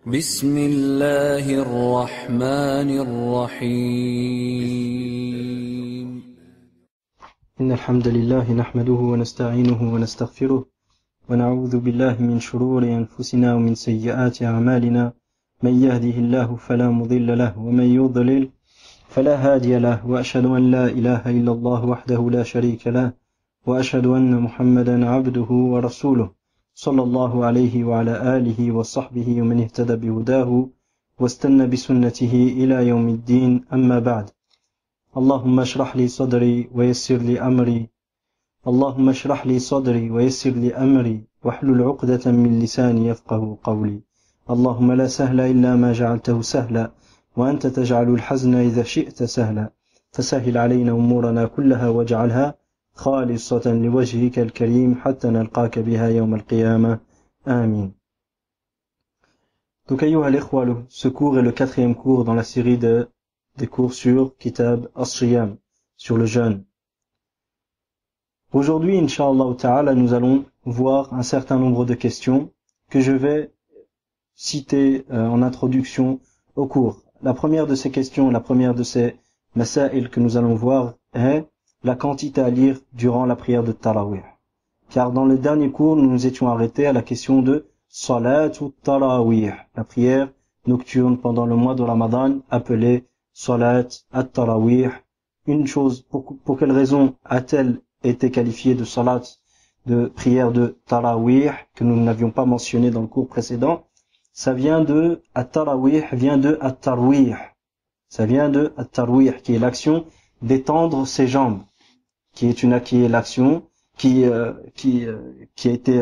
بسم الله الرحمن الرحيم إن الحمد لله نحمده ونستعينه ونستغفره ونعوذ بالله من شرور أنفسنا ومن سيئات أعمالنا من يهده الله فلا مضل له ومن يضلل فلا هادي له وأشهد أن لا إله إلا الله وحده لا شريك له وأشهد أن محمدا عبده ورسوله صلى الله عليه وعلى آله وصحبه ومن اهتدى بهداه واستنى بسنته إلى يوم الدين أما بعد اللهم اشرح لي صدري ويسر لي أمري اللهم اشرح لي صدري ويسر لي أمري واحلل عقدة من لساني يفقه قولي اللهم لا سهل إلا ما جعلته سهلا وأنت تجعل الحزن إذا شئت سهلا فسهل علينا أمورنا كلها واجعلها خالصة لوجهك الكريم حتى نلقاك بها يوم القيامة آمين. Donc ayyuha al-ikhwa, ce cours est le 4e cours dans la série des cours sur Kitab As-Siyam, sur le jeûne. Aujourd'hui, Inch'Allah Ta'ala, nous allons voir un certain nombre de questions que je vais citer en introduction au cours. La première de ces questions, la première de ces masail que nous allons voir est la quantité à lire durant la prière de Tarawih. Car dans le dernier cours, nous nous étions arrêtés à la question de Salat ou Tarawih, la prière nocturne pendant le mois de Ramadan, appelée Salat at-Tarawih. Une chose, pour quelle raison a-t-elle été qualifiée de Salat, de prière de Tarawih, que nous n'avions pas mentionné dans le cours précédent? Ça vient de At-Tarawih, vient de At-Tarwih. Ça vient de At-Tarwih, qui est l'action d'étendre ses jambes, qui est l'action qui a été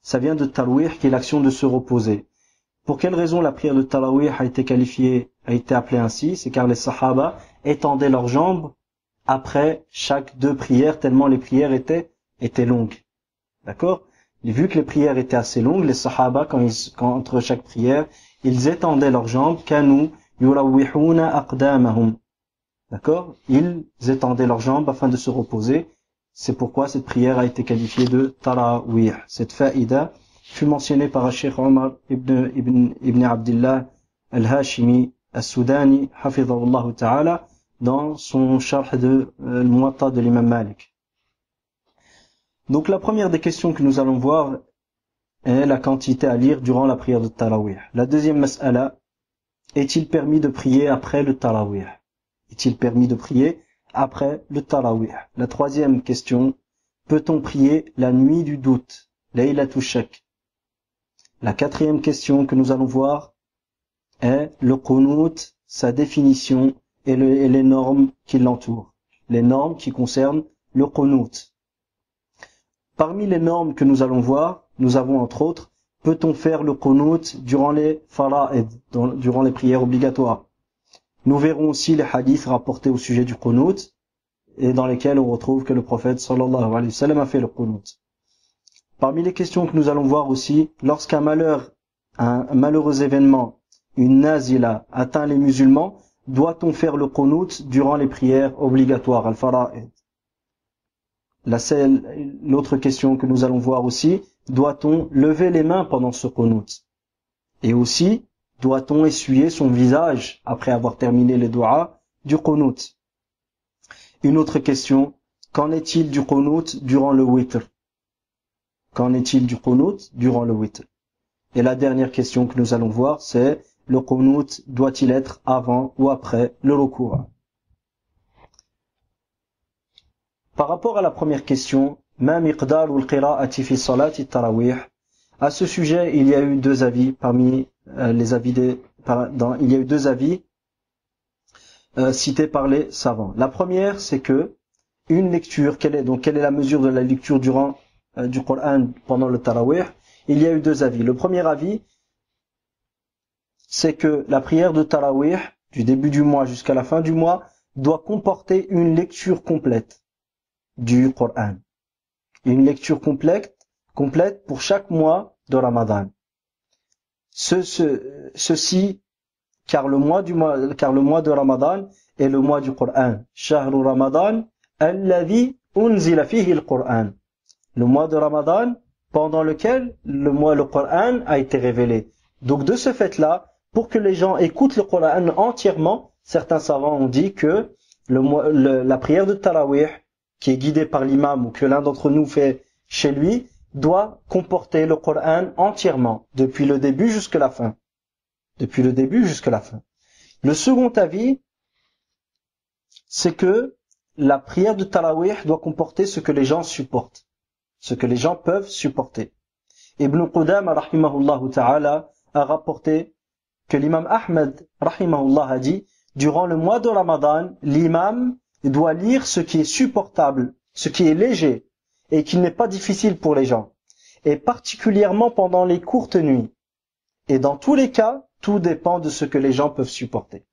ça vient de Tarawih, qui est l'action de se reposer. Pour quelle raison la prière de Tarawih a été appelée ainsi? C'est car les Sahaba étendaient leurs jambes après chaque 2 prières, tellement les prières étaient longues. D'accord? Et vu que les prières étaient assez longues, les Sahaba, entre chaque prière, ils étendaient leurs jambes, kanu yurawwihuna aqdamahum. D'accord? Ils étendaient leurs jambes afin de se reposer. C'est pourquoi cette prière a été qualifiée de Tarawih. Cette fa'ida fut mentionnée par Cheikh Omar ibn Abdullah al-Hashimi al-Soudani, hafidhahullah ta'ala, dans son sharh de Muwatta de l'imam Malik. Donc la première des questions que nous allons voir est la quantité à lire durant la prière de Tarawih. La deuxième mas'ala, est-il permis de prier après le Tarawih? Est-il permis de prier après le Tarawih? La troisième question, peut-on prier la nuit du doute, Laylatul Shak? La quatrième question que nous allons voir est le Qunut, sa définition et les normes qui l'entourent. Les normes qui concernent le Qunut. Parmi les normes que nous allons voir, nous avons entre autres, peut-on faire le Qunut durant les fara'id, durant les prières obligatoires? Nous verrons aussi les hadiths rapportés au sujet du Qunut et dans lesquels on retrouve que le prophète sallallahu alayhi wa sallam a fait le Qunut. Parmi les questions que nous allons voir aussi, lorsqu'un malheureux événement, une nazila atteint les musulmans, doit-on faire le Qunut durant les prières obligatoires, al-fara'id? L'autre question que nous allons voir aussi, doit-on lever les mains pendant ce Qunut? Et aussi, doit-on essuyer son visage après avoir terminé les du'a du Qunut? Une autre question, qu'en est-il du Qunut durant le witr? Qu'en est-il du Qunut durant le witr? Et la dernière question que nous allons voir, c'est le Qunut doit-il être avant ou après le ruku'? Par rapport à la première question, ma miqdaru al-qira'ati fi salati at-tarawih? À ce sujet, il y a eu 2 avis parmi les avis il y a eu 2 avis cités par les savants. La première, c'est que une lecture, quelle est la mesure de la lecture durant du Coran pendant le Tarawih? Il y a eu 2 avis. Le premier avis, c'est que la prière de Tarawih, du début du mois jusqu'à la fin du mois, doit comporter une lecture complète du Coran. Une lecture complète pour chaque mois de Ramadan. Ceci, car le mois de Ramadan est le mois du Coran. Shahru Ramadan, alladhi unzila fihi al-Qur'an. Le mois de Ramadan pendant lequel le Coran a été révélé. Donc de ce fait-là, pour que les gens écoutent le Coran entièrement, certains savants ont dit que la prière de Tarawih, qui est guidée par l'imam ou que l'un d'entre nous fait chez lui, doit comporter le Coran entièrement, depuis le début jusqu'à la fin. Depuis le début jusqu'à la fin. Le second avis, c'est que la prière de Tarawih doit comporter ce que les gens supportent, ce que les gens peuvent supporter. Ibn Qudama, rahimahullah ta'ala, a rapporté que l'imam Ahmed, rahimahullah, a dit, durant le mois de Ramadan, l'imam doit lire ce qui est supportable, ce qui est léger, et qui n'est pas difficile pour les gens, et particulièrement pendant les courtes nuits. Et dans tous les cas, tout dépend de ce que les gens peuvent supporter.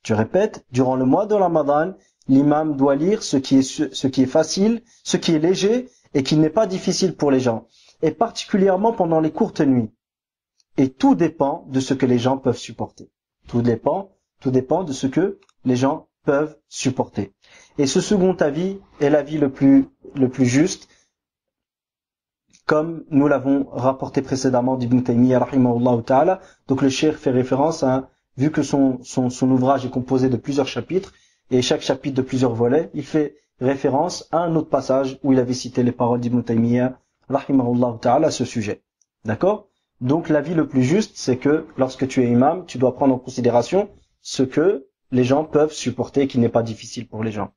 Je répète, durant le mois de Ramadan, l'imam doit lire ce qui est facile, ce qui est léger, et qui n'est pas difficile pour les gens, et particulièrement pendant les courtes nuits. Et tout dépend de ce que les gens peuvent supporter. Tout dépend de ce que les gens peuvent supporter. Et ce second avis est l'avis le plus juste, comme nous l'avons rapporté précédemment d'Ibn Taymiyyah rahimahullah ta'ala. Donc le cheikh fait référence à, vu que son ouvrage est composé de plusieurs chapitres, et chaque chapitre de plusieurs volets, il fait référence à un autre passage où il avait cité les paroles d'Ibn Taymiyyah rahimahullah ta'ala à ce sujet. D'accord? Donc l'avis le plus juste, c'est que lorsque tu es imam, tu dois prendre en considération ce que les gens peuvent supporter, qui n'est pas difficile pour les gens.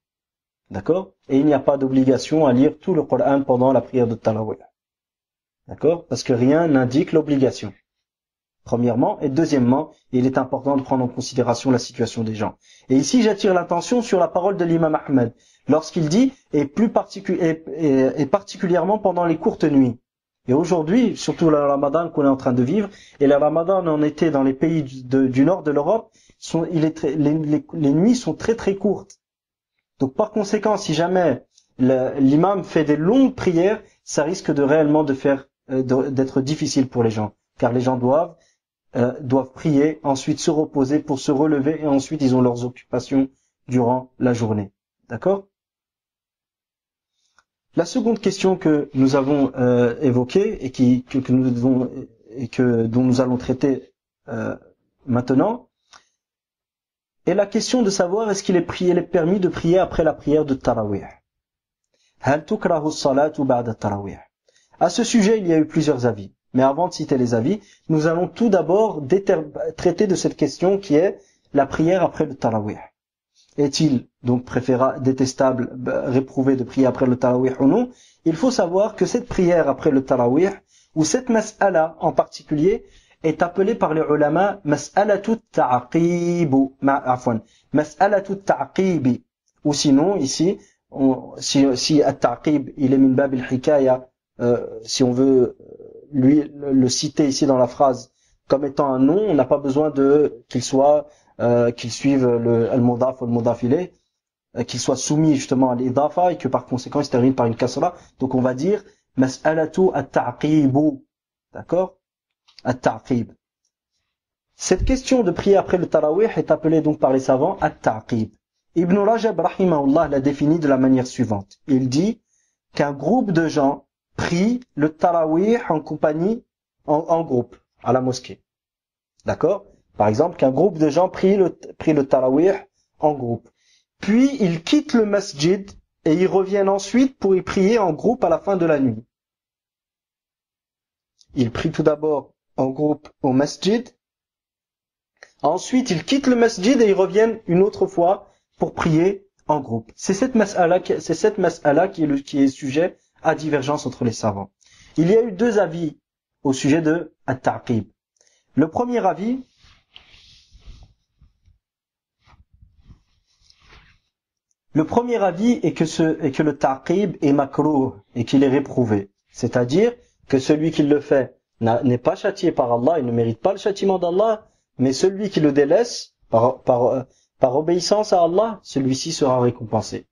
D'accord? Et il n'y a pas d'obligation à lire tout le Coran pendant la prière de Tarawih. D'accord? Parce que rien n'indique l'obligation. Premièrement. Et deuxièmement, il est important de prendre en considération la situation des gens. Et ici, j'attire l'attention sur la parole de l'imam Ahmed, lorsqu'il dit, et particulièrement pendant les courtes nuits. Et aujourd'hui, surtout le Ramadan qu'on est en train de vivre, et le Ramadan en été dans les pays du nord de l'Europe, les nuits sont très très courtes. Donc par conséquent, si jamais l'imam fait des longues prières, ça risque de réellement d'être difficile pour les gens, car les gens doivent prier, ensuite se reposer pour se relever, et ensuite ils ont leurs occupations durant la journée. D'accord? La seconde question que nous avons évoquée et dont nous allons traiter maintenant est la question de savoir est-ce qu'il est permis de prier après la prière de Tarawih. Hal tukrahu as-salatu ba'da Tarawih. À ce sujet, il y a eu plusieurs avis. Mais avant de citer les avis, nous allons tout d'abord traiter de cette question qui est la prière après le Tarawih. Est-il donc détestable, réprouvé de prier après le Tarawih ou non? Il faut savoir que cette prière après le Tarawih, ou cette mas'ala en particulier, est appelée par les ulama mas'alatu ta'aqib, mas'alatu ta'aqib. Ou sinon, ici, si at-ta'aqib, il est min bab al-hikaya, si on veut le citer ici dans la phrase comme étant un nom, on n'a pas besoin qu'il suive al-mudaf ou al-mudaf ilayh, qu'il soit soumis justement à l'idafa et que par conséquent il se termine par une kasra. Donc on va dire mas'alatu at-ta'qibu. D'accord? At-ta'qib. Cette question de prier après le tarawih est appelée donc par les savants at-ta'qib. Ibn Rajab rahimahullah l'a défini de la manière suivante. Il dit qu'un groupe de gens prie le tarawih en compagnie, en groupe, à la mosquée. D'accord? Par exemple, qu'un groupe de gens prie le tarawih en groupe. Puis, ils quittent le masjid et ils reviennent ensuite pour y prier en groupe à la fin de la nuit. Ils prient tout d'abord en groupe au masjid. Ensuite, ils quittent le masjid et ils reviennent une autre fois pour prier en groupe. C'est cette mas'ala qui est sujet à divergence entre les savants. Il y a eu deux avis au sujet de at-ta'qib. Le premier avis est que le ta'qib est makrouh et qu'il est réprouvé. C'est-à-dire que celui qui le fait n'est pas châtié par Allah, il ne mérite pas le châtiment d'Allah, mais celui qui le délaisse par obéissance à Allah, celui-ci sera récompensé.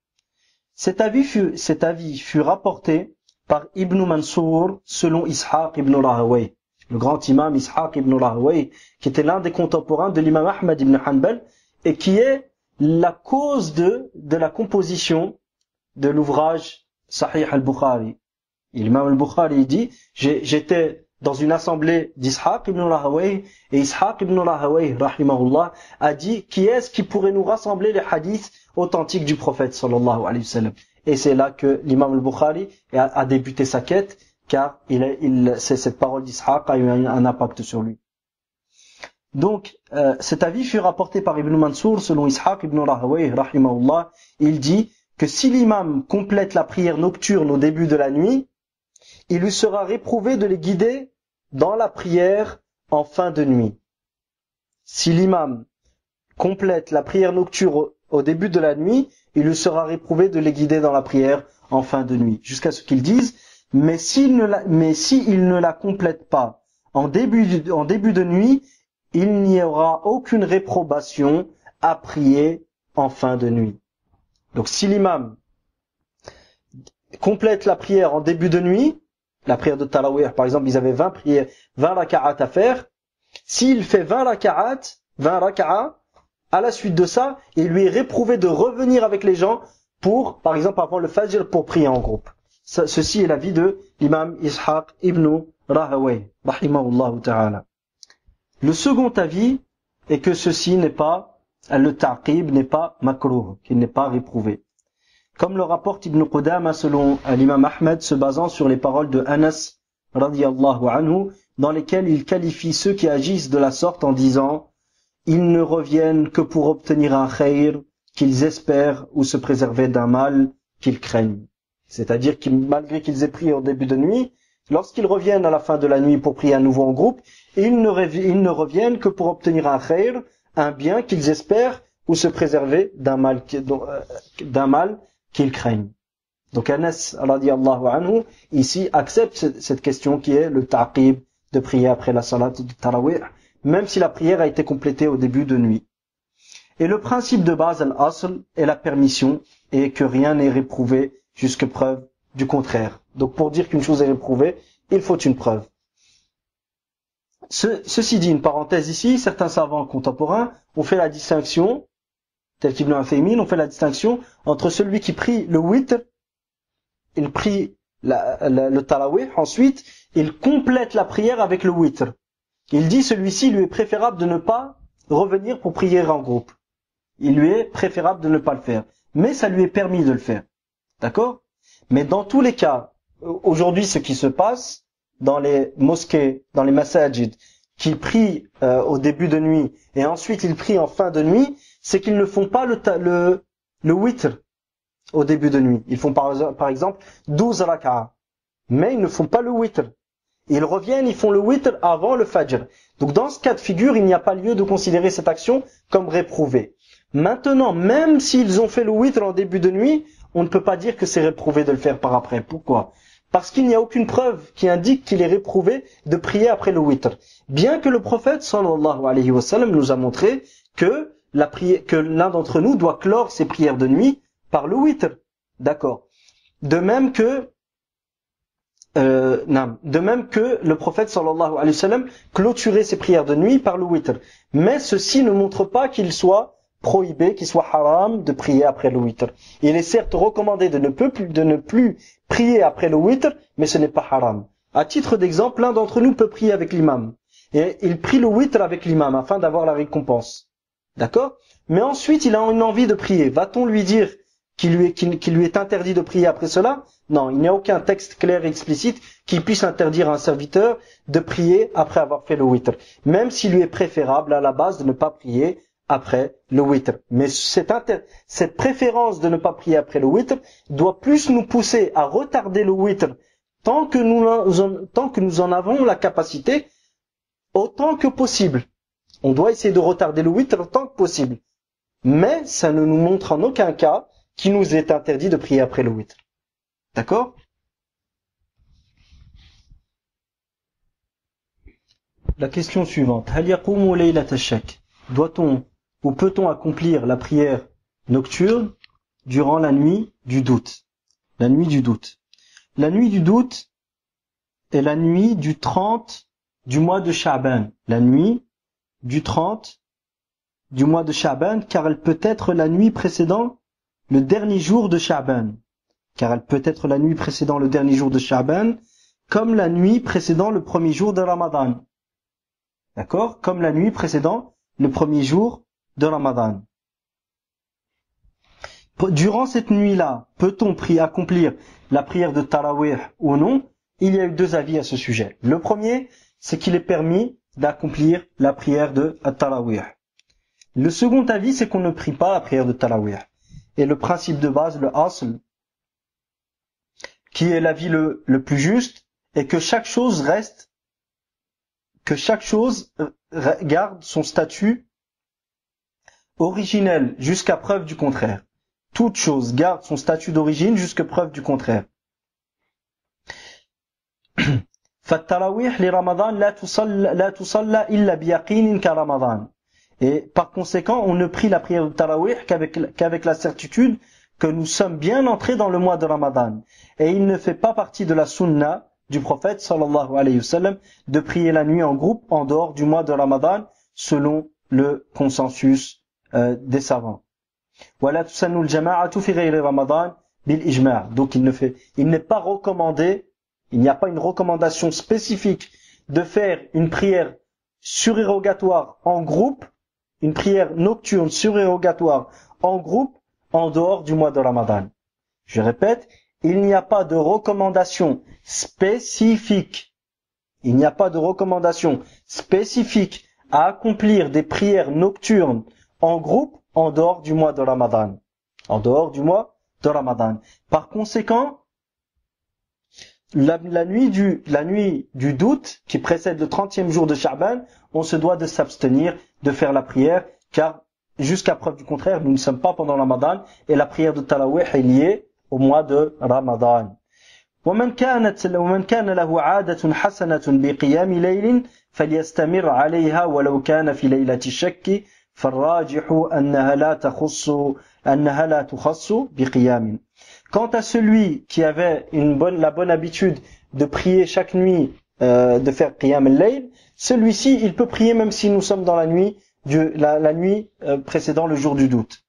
Cet avis fut rapporté par Ibn Mansour selon Ishaq ibn Rahawayh, le grand imam Ishaq ibn Rahawayh, qui était l'un des contemporains de l'imam Ahmad ibn Hanbal et qui est la cause de la composition de l'ouvrage Sahih al-Bukhari. L'imam al-Bukhari dit, j'étais dans une assemblée d'Ishaq ibn Rahawayh, et Ishaq ibn Rahawayh, rahimahullah, a dit, qui est-ce qui pourrait nous rassembler les hadiths authentiques du prophète, sallallahu alayhi wa sallam? Et c'est là que l'imam al-Bukhari a débuté sa quête, car cette parole d'Ishaq a eu un impact sur lui. Donc, cet avis fut rapporté par Ibn Mansour, selon Ishaq ibn Rahawayh, rahimahullah. Il dit que si l'imam complète la prière nocturne au début de la nuit, il lui sera réprouvé de les guider dans la prière en fin de nuit. Si l'imam complète la prière nocturne au début de la nuit, il lui sera réprouvé de les guider dans la prière en fin de nuit. Jusqu'à ce qu'ils disent, mais s'il ne la complète pas en début de nuit, il n'y aura aucune réprobation à prier en fin de nuit. Donc si l'imam complète la prière en début de nuit, la prière de Tarawih, par exemple, ils avaient 20 raka'at à faire. S'il fait 20 raka'at, à la suite de ça, il lui est réprouvé de revenir avec les gens pour, par exemple, avant le Fajr, pour prier en groupe. Ceci est l'avis de l'imam Ishaq ibn Rahawayh, rahimahullah ta'ala. Le second avis est que ceci n'est pas, le ta'qib n'est pas makruh, qu'il n'est pas réprouvé. Comme le rapporte Ibn Qudama selon l'imam Ahmed, se basant sur les paroles de Anas radiyallahu anhu, dans lesquelles il qualifie ceux qui agissent de la sorte en disant « Ils ne reviennent que pour obtenir un khayr qu'ils espèrent ou se préserver d'un mal qu'ils craignent. » C'est-à-dire que malgré qu'ils aient prié au début de nuit, lorsqu'ils reviennent à la fin de la nuit pour prier à nouveau en groupe, ils ne reviennent que pour obtenir un khayr, un bien qu'ils espèrent ou se préserver d'un mal qu'ils craignent. Donc Anas radiyallahu anhu ici accepte cette question qui est le ta'qib, de prier après la salat de Tarawih, même si la prière a été complétée au début de nuit. Et le principe de base, al-asl, est la permission et que rien n'est réprouvé jusque preuve du contraire. Donc pour dire qu'une chose est réprouvée, il faut une preuve. Ceci dit, une parenthèse ici, certains savants contemporains ont fait la distinction, tel qu'Ibn Uthaymin, ont fait la distinction entre celui qui prie le witr, il prie le tarawih, ensuite il complète la prière avec le witr. Il dit celui-ci lui est préférable de ne pas revenir pour prier en groupe. Il lui est préférable de ne pas le faire. Mais ça lui est permis de le faire. D'accord? Mais dans tous les cas, aujourd'hui ce qui se passe dans les mosquées, dans les masajid, qui prient au début de nuit et ensuite ils prient en fin de nuit, c'est qu'ils ne font pas le witr au début de nuit. Ils font par exemple 12 rak'a, mais ils ne font pas le witr. Ils reviennent, ils font le witr avant le fajr. Donc dans ce cas de figure, il n'y a pas lieu de considérer cette action comme réprouvée. Maintenant, même s'ils ont fait le witr en début de nuit, on ne peut pas dire que c'est réprouvé de le faire par après. Pourquoi? Parce qu'il n'y a aucune preuve qui indique qu'il est réprouvé de prier après le witr. Bien que le prophète sallallahu alayhi wa sallam nous a montré que l'un d'entre nous doit clore ses prières de nuit par le witr. D'accord. De même que le prophète sallallahu alayhi wa sallam clôturait ses prières de nuit par le witr. Mais ceci ne montre pas qu'il soit prohibé, qu'il soit haram de prier après le witr. Il est certes recommandé de ne plus prier après le witr, mais ce n'est pas haram. À titre d'exemple, l'un d'entre nous peut prier avec l'imam. Et il prie le witr avec l'imam afin d'avoir la récompense. D'accord? Mais ensuite, il a une envie de prier. Va-t-on lui dire qu'il lui est interdit de prier après cela? Non, il n'y a aucun texte clair et explicite qui puisse interdire à un serviteur de prier après avoir fait le witr. Même s'il lui est préférable à la base de ne pas prier après le witr. Mais cette préférence de ne pas prier après le witr doit plus nous pousser à retarder le witr tant que nous en avons la capacité, autant que possible. On doit essayer de retarder le witr autant que possible. Mais ça ne nous montre en aucun cas qu'il nous est interdit de prier après le witr. D'accord? La question suivante. Hal yaqumu laylat ash-shak? Doit-on ou peut-on accomplir la prière nocturne durant la nuit du doute? La nuit du doute. La nuit du doute est la nuit du 30 du mois de Sha'ban. La nuit du 30 du mois de Sha'ban, car elle peut être la nuit précédant le dernier jour de Sha'ban. Car elle peut être la nuit précédant le dernier jour de Sha'ban, comme la nuit précédant le premier jour de Ramadan. D'accord? Comme la nuit précédant le premier jour de Ramadan. Durant cette nuit-là, peut-on accomplir la prière de Tarawih ou non? Il y a eu deux avis à ce sujet. Le premier, c'est qu'il est permis d'accomplir la prière de Tarawih. Le second avis, c'est qu'on ne prie pas la prière de Tarawih. Et le principe de base, le asl, qui est l'avis le plus juste, est que chaque chose garde son statut originel jusqu'à preuve du contraire. Toute chose garde son statut d'origine jusqu'à preuve du contraire. فالتراويح لرمضان لا تصلى إلا بيقين كرمضان. Et par conséquent, on ne prie la prière de Tarawih qu'avec la certitude que nous sommes bien entrés dans le mois de Ramadan. Et il ne fait pas partie de la sunna du prophète sallallahu alayhi wa sallam de prier la nuit en groupe en dehors du mois de Ramadan selon le consensus des savants. ولا تسن الجماعة في غير رمضان بالإجماع. Donc il n'est pas recommandé, il n'y a pas une recommandation spécifique de faire une prière surérogatoire en groupe, une prière nocturne surérogatoire en groupe en dehors du mois de Ramadan. Je répète, il n'y a pas de recommandation spécifique. Il n'y a pas de recommandation spécifique à accomplir des prières nocturnes en groupe en dehors du mois de Ramadan. En dehors du mois de Ramadan. Par conséquent, la nuit du doute qui précède le 30e jour de Sha'ban, on se doit de s'abstenir de faire la prière, car jusqu'à preuve du contraire, nous ne sommes pas pendant Ramadan et la prière de Tarawih est liée au mois de Ramadan. ومن كان له عادة حسنة بقيام ليل فليستمر عليها ولو كان في ليلة الشك فالراجح أنها لا تخص بقيام. Quant à celui qui avait la bonne habitude de prier chaque nuit, de faire qiyam al-layl, celui-ci, il peut prier même si nous sommes dans la nuit précédant le jour du doute.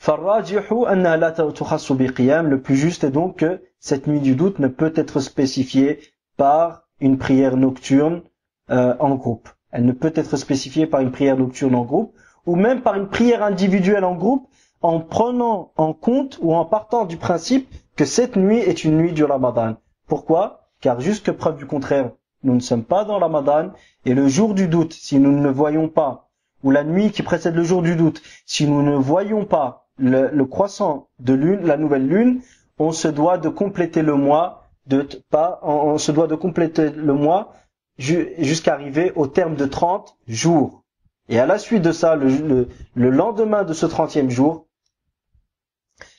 Le plus juste est donc que cette nuit du doute ne peut être spécifiée par une prière nocturne en groupe. Elle ne peut être spécifiée par une prière nocturne en groupe, ou même par une prière individuelle en groupe, en prenant en compte ou en partant du principe que cette nuit est une nuit du Ramadan. Pourquoi? Car jusque preuve du contraire, nous ne sommes pas dans Ramadan, et le jour du doute, si nous ne voyons pas, ou la nuit qui précède le jour du doute, si nous ne voyons pas le croissant de lune, la nouvelle lune, on se doit de compléter le mois, jusqu'à arriver au terme de 30 jours. Et à la suite de ça, le lendemain de ce 30e jour,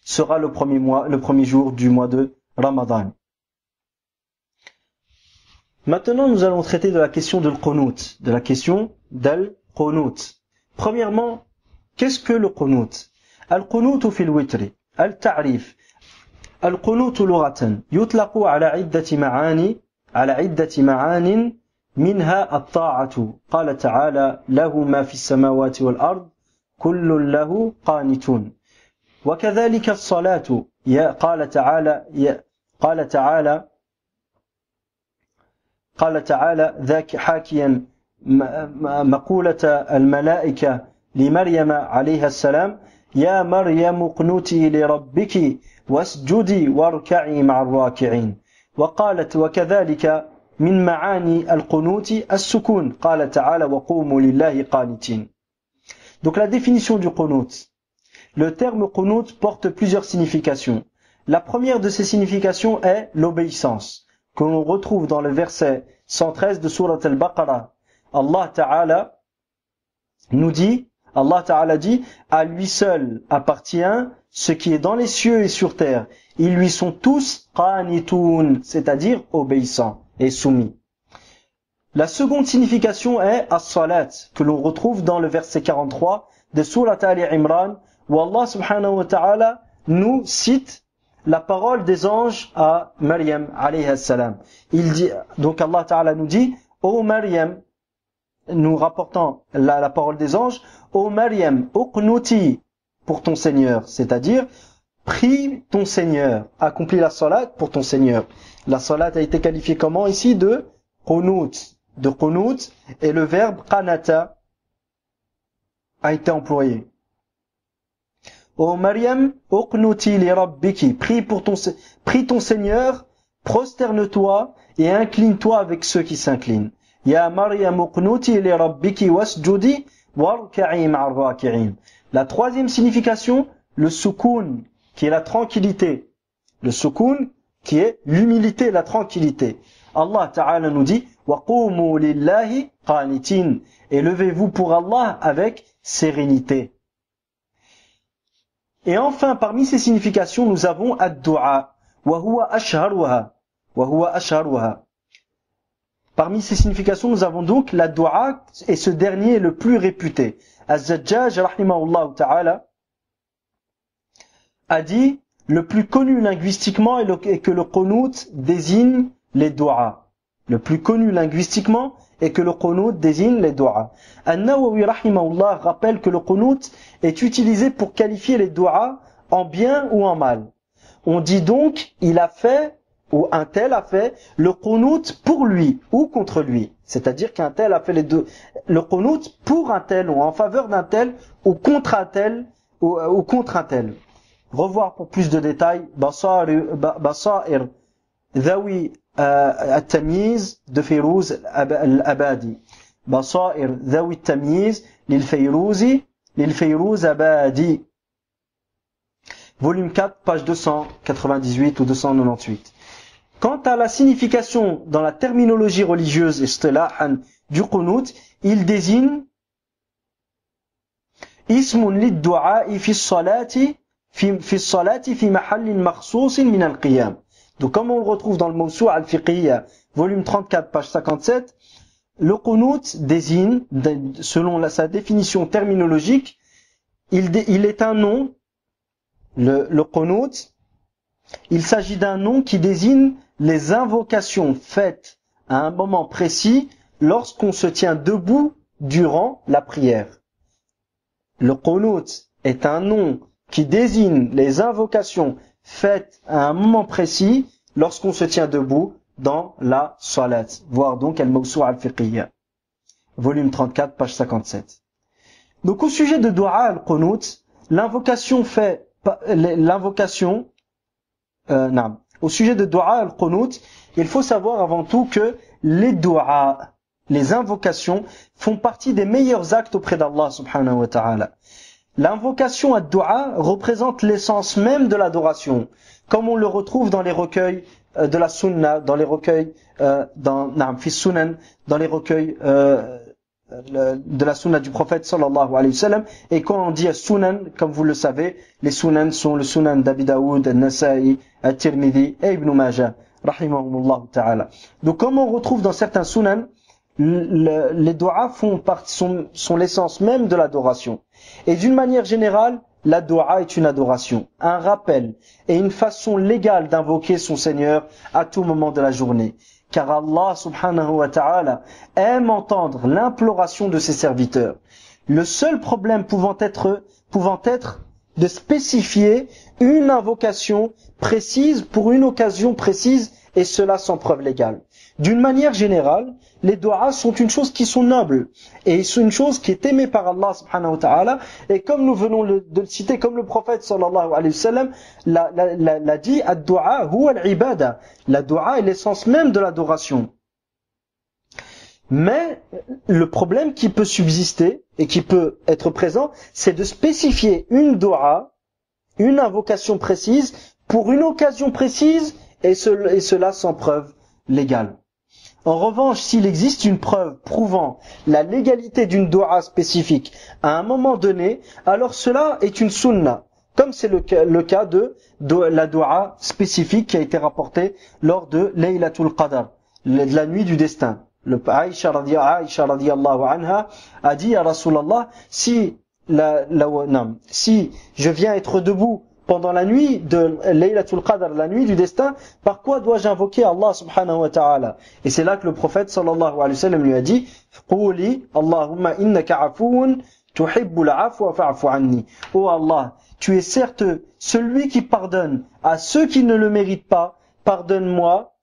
sera le premier jour du mois de Ramadan. Maintenant, nous allons traiter de la question de l'qunut, Premièrement, qu'est-ce que le qunut? القنوت في الوتر التعريف القنوت لغة يطلق على عدة معان منها الطاعة قال تعالى له ما في السماوات والأرض كل له قانتون وكذلك الصلاة قال تعالى ذاك حاكيا مقولة الملائكة لمريم عليها السلام يا مريم اقنتي لربك واسجدي واركعي مع الراكعين وقالت وكذلك من معاني القنوت السكون قال تعالى وقوموا لله قانتين. Donc la définition du qunut. Le terme qunut porte plusieurs significations. La première de ces significations est l'obéissance, que l'on retrouve dans le verset 113 de Surat al-Baqarah. Allah Ta'ala dit, à lui seul appartient ce qui est dans les cieux et sur terre. Ils lui sont tous qanitun, c'est-à-dire obéissants et soumis. La seconde signification est as-salat, que l'on retrouve dans le verset 43 de Surat Ali Imran, où Allah subhanahu wa ta'ala nous cite la parole des anges à Maryam alayhi salam. Il dit, donc Allah Ta'ala nous dit, ô Maryam, nous rapportant la parole des anges, ô Maryam, uqnuti pour ton Seigneur, c'est-à-dire prie ton Seigneur, accomplis la salat pour ton Seigneur. La salat a été qualifiée comment ici? De qunut, et le verbe qanata a été employé. Ô Maryam, uqnuti li rabbiki, prie ton Seigneur, prosterne-toi et incline-toi avec ceux qui s'inclinent. Ya Maryam uqnuti li rabbiki wasjudi warka'i ma'ar raki'in. La troisième signification, le soukoun, qui est la tranquillité. Le soukoun, qui est l'humilité, la tranquillité. Allah Ta'ala nous dit wa qumu lillahi qanitin, et levez-vous pour Allah avec sérénité. Et enfin, parmi ces significations, nous avons ad-du'a, wa huwa ashharuha. Parmi ces significations, nous avons donc la du'a, et ce dernier est le plus réputé. Az-Zajjaj, rahimahullah ta'ala, a dit, le plus connu linguistiquement est que le qunut désigne les du'a. Le plus connu linguistiquement est que le qunut désigne les du'a. An-Nawawi rahimahullah rappelle que le qunut est utilisé pour qualifier les du'a en bien ou en mal. On dit donc, il a fait, ou un tel a fait, le qunut pour lui ou contre lui. C'est-à-dire qu'un tel a fait les deux, le qunut pour un tel ou en faveur d'un tel ou contre un tel ou contre un tel. Revoir pour plus de détails Basair Dhawi التمييز de Fayrouz al-Abadi. Basair Dhawi التمييز للفيروز Abadi. Volume 4, page 298 ou 298. Quant à la signification dans la terminologie religieuse istilahan du qunut, il désigne ismun lid-du'a fi as-salati fi as-salati fi mahallin makhsus min al-qiyam. Donc comme on le retrouve dans le Mawsu' al-Fiqhiyya, volume 34, page 57, le qunut désigne, selon sa définition terminologique, il est un nom, le qunut, il s'agit d'un nom qui désigne les invocations faites à un moment précis lorsqu'on se tient debout durant la prière. Le qunut est un nom qui désigne les invocations faites à un moment précis lorsqu'on se tient debout dans la salat. Voir donc Al-Mawsu' al-Fiqhiyya, volume 34, page 57. Donc au sujet de du'a al-qunut, au sujet de du'a al-qunut, il faut savoir avant tout que les du'a, les invocations, font partie des meilleurs actes auprès d'Allah subhanahu wa ta'ala. L'invocation à du'a représente l'essence même de l'adoration, comme on le retrouve dans les recueils de la sunna, dans les recueils dans les recueils de la sunna du prophète sallallahu alayhi wa sallam. Et quand on dit sunan, comme vous le savez, les sunan sont le sunan d'Abi Daoud, Al-Nasa'i, Al-Tirmidhi et Ibn Majah, rahimahumullah ta'ala. Donc comme on retrouve dans certains sunan, les du'a sont l'essence même de l'adoration. Et d'une manière générale, la du'a est une adoration, un rappel et une façon légale d'invoquer son Seigneur à tout moment de la journée. Car Allah subhanahu wa ta'ala aime entendre l'imploration de ses serviteurs. Le seul problème pouvant être de spécifier une invocation précise pour une occasion précise, et cela sans preuve légale. D'une manière générale, les du'as sont une chose qui sont nobles, et c'est une chose qui est aimée par Allah subhanahu wa ta'ala, et comme nous venons de le citer, comme le prophète sallallahu alayhi wa sallam l'a dit, ad-du'a huwa al-ibada. La du'a est l'essence même de l'adoration. Mais le problème qui peut subsister et qui peut être présent, c'est de spécifier une du'a, une invocation précise, pour une occasion précise, et cela sans preuve légale. En revanche, s'il existe une preuve prouvant la légalité d'une du'a spécifique à un moment donné, alors cela est une sunna, comme c'est le cas de la du'a spécifique qui a été rapportée lors de Laylatul Qadr, de la nuit du destin. Aïcha radiyallahu anha a dit à Rasulallah, si je viens être debout pendant la nuit de Laylatul Qadr, la nuit du destin, par quoi dois-je invoquer Allah subhanahu wa ta'ala? Et c'est là que le prophète sallallahu alayhi wa sallam lui a dit, Quli Allahumma innaka afoun tuhibbul afwa fa'fu anni. Oh Allah, tu es certes celui qui pardonne à ceux qui ne le méritent pas, pardonne-moi,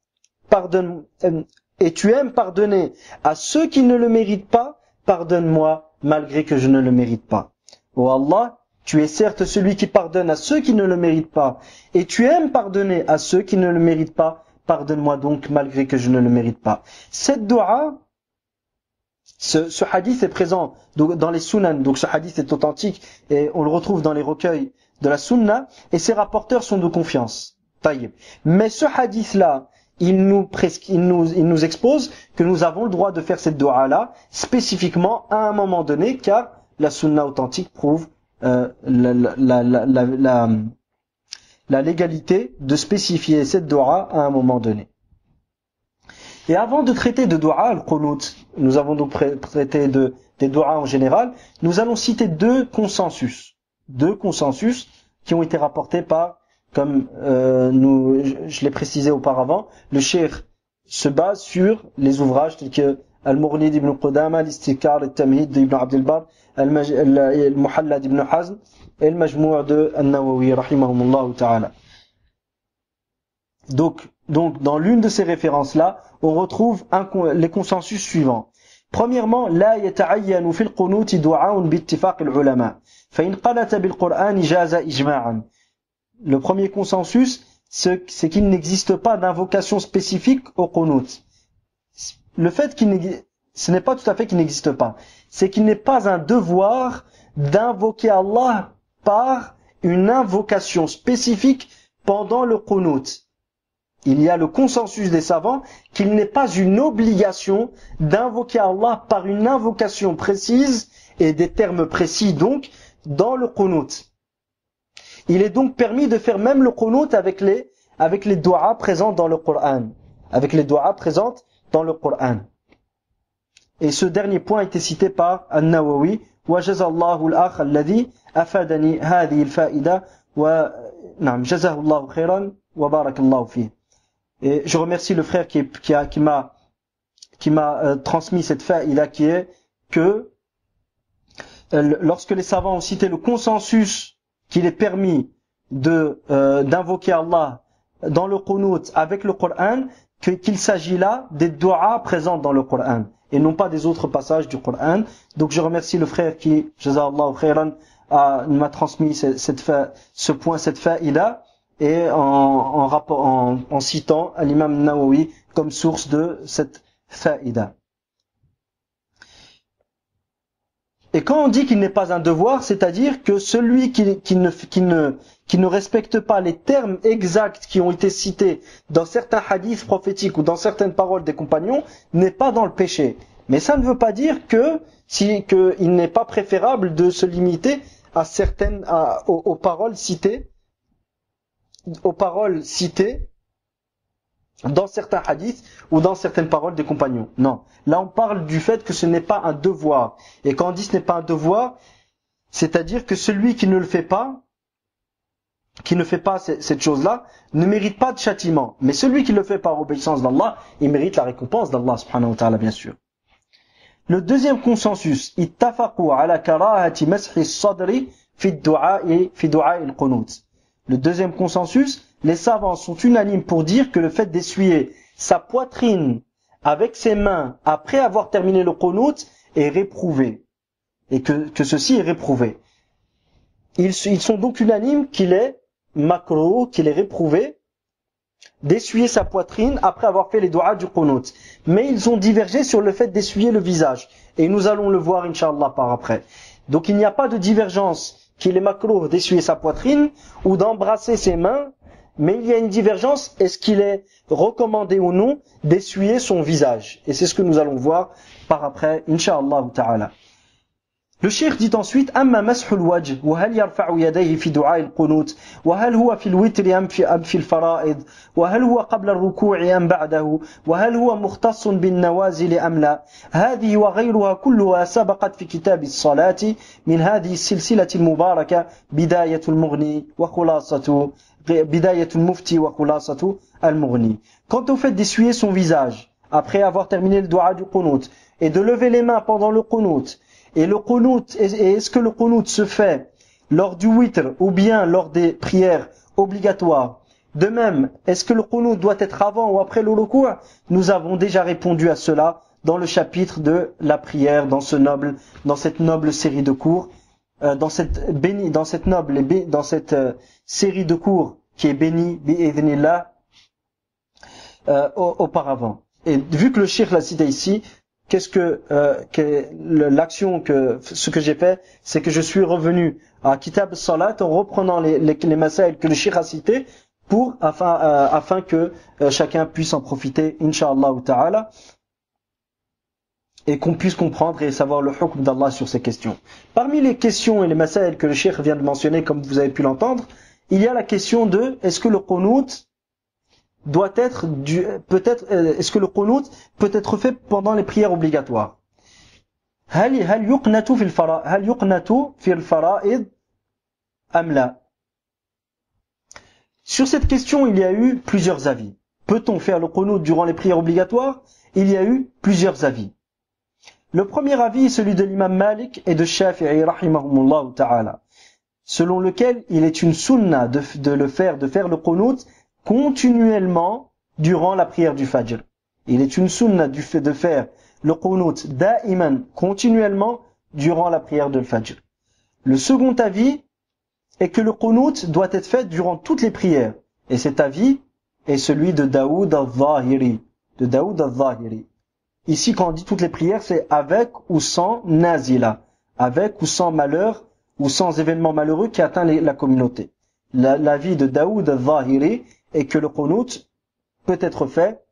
et tu aimes pardonner à ceux qui ne le méritent pas, pardonne-moi malgré que je ne le mérite pas. Oh Allah, tu es certes celui qui pardonne à ceux qui ne le méritent pas, et tu aimes pardonner à ceux qui ne le méritent pas, pardonne-moi donc malgré que je ne le mérite pas. Cette dua, ce hadith est présent dans les sunan, donc ce hadith est authentique et on le retrouve dans les recueils de la sunna, et ses rapporteurs sont de confiance. Taïb. Mais ce hadith-là, il nous expose que nous avons le droit de faire cette dua-là spécifiquement à un moment donné, car la sunna authentique prouve la légalité de spécifier cette dua à un moment donné. Et avant de traiter de dua al-qunut, nous avons donc traité des duas en général, nous allons citer deux consensus qui ont été rapportés par, comme je l'ai précisé auparavant, le cheikh se base sur les ouvrages tels que Al-Mughni d'Ibn Qudama, Al-Istikar, Al-Tamhid d'Ibn Abd al-Barr, Al-Muhalla d'Ibn Hazm et le Majmou' de An-Nawawi rahimahumullah ta'ala. Donc dans l'une de ces références-là, on retrouve les consensus suivants. Premièrement, la yata'ayyanu fil qunuti du'a'un bi'ittifaq al-ulama. Fa in qanata bil Qur'an jaza ijma'an. Le premier consensus, c'est qu'il n'existe pas d'invocation spécifique au qunut. Le fait ce n'est pas tout à fait qu'il n'existe pas, c'est qu'il n'est pas un devoir d'invoquer Allah par une invocation spécifique pendant le qunut. Il y a le consensus des savants qu'il n'est pas une obligation d'invoquer Allah par une invocation précise et des termes précis donc dans le qunut. Il est donc permis de faire même le qunut avec les du'as présents dans le Coran. Avec les du'as présentes dans le Coran. Et ce dernier point a été cité par An-Nawawi. Wa jazallahu al-akh alladhi afadani hadhihi al-fa'ida wa na'am jazahullahu khairan wa barakallahu fihi. Et je remercie le frère qui m'a transmis cette fa'ida, qui est que lorsque les savants ont cité le consensus qu'il est permis d'invoquer Allah dans le qunut avec le Coran, qu'il s'agit là des du'as présentes dans le Coran et non pas des autres passages du Coran. Donc je remercie le frère qui, jazallahu khairan, m'a transmis ce point, cette fa'ida, et en citant l'imam Nawawi comme source de cette fa'ida. Et quand on dit qu'il n'est pas un devoir, c'est-à-dire que celui qui ne respecte pas les termes exacts qui ont été cités dans certains hadiths prophétiques ou dans certaines paroles des compagnons n'est pas dans le péché. Mais ça ne veut pas dire qu'il n'est pas préférable de se limiter aux paroles citées dans certains hadiths ou dans certaines paroles des compagnons. Non. Là, on parle du fait que ce n'est pas un devoir. Et quand on dit ce n'est pas un devoir, c'est-à-dire que celui qui ne fait pas cette chose-là, ne mérite pas de châtiment. Mais celui qui le fait par obéissance d'Allah, il mérite la récompense d'Allah subhanahu wa ta'ala, bien sûr. Le deuxième consensus, ittafaqu ala karahati mashi as-sadri fi ad-du'a al-qunut. Le deuxième consensus, les savants sont unanimes pour dire que le fait d'essuyer sa poitrine avec ses mains après avoir terminé le qunut est réprouvé. Et que ceci est réprouvé. Ils sont donc unanimes qu'il est makruh, qu'il est réprouvé d'essuyer sa poitrine après avoir fait les du'as du qunut. Mais ils ont divergé sur le fait d'essuyer le visage. Et nous allons le voir, Inch'Allah, par après. Donc il n'y a pas de divergence qu'il est makruh d'essuyer sa poitrine ou d'embrasser ses mains, mais il y a une divergence, est-ce qu'il est recommandé ou non d'essuyer son visage? Et c'est ce que nous allons voir par après, Inch'Allah ta'ala. Le cheikh dit ensuite, Amma mashul wajh, wa hal yarfa'u yadayhi fi du'a al-qunut, wa hal huwa fi al-witri am fi al-fara'id, wa hal huwa qabla al-ruku'i am ba'dahu, wa hal huwa mukhtassun bin nawazil am la. Hadhihi wa ghayruha kulluha sabaqat fi kitab as-salati min hadhihi as-silsilati al-mubarakah bidayatul mughni wa khulasatu bidayatul mufti wa khulasatu al-mughni. Quant au fait d'essuyer son visage après avoir terminé le du'a du qunut et de lever les mains pendant le qunut Et le qunut, et est-ce que le qunut se fait lors du witr ou bien lors des prières obligatoires? De même, est-ce que le qunut doit être avant ou après le ruku'? Nous avons déjà répondu à cela dans le chapitre de la prière, dans cette noble série de cours, dans cette série de cours qui est bénie bi'idhnillah auparavant. Et vu que le cheikh l'a cité ici, ce que j'ai fait, c'est que je suis revenu à Kitab Salat en reprenant les masaïl que le cheikh a cités afin que chacun puisse en profiter, Inch'Allah ta'ala, et qu'on puisse comprendre et savoir le hukm d'Allah sur ces questions. Parmi les questions et les masaïl que le cheikh vient de mentionner, comme vous avez pu l'entendre, il y a la question de est-ce que le qunut doit être est-ce que le qunut peut être fait pendant les prières obligatoires? هل يقنت في الفرائض أم لا? Sur cette question, il y a eu plusieurs avis. Peut-on faire le qunut durant les prières obligatoires? Il y a eu plusieurs avis. Le premier avis est celui de l'imam Malik et de Shafi'i rahimahumullah ta'ala, selon lequel il est une sunna de faire le qunut continuellement durant la prière du Fajr. Il est une sunna de faire le qunut da'iman, continuellement durant la prière de Fajr. Le second avis est que le qunut doit être fait durant toutes les prières. Et cet avis est celui de Daoud al-Zahiri. Ici, quand on dit toutes les prières, c'est avec ou sans nazila, avec ou sans malheur, ou sans événement malheureux qui atteint la communauté. L'avis de Daoud al-Zahiri est que le qunut peut être fait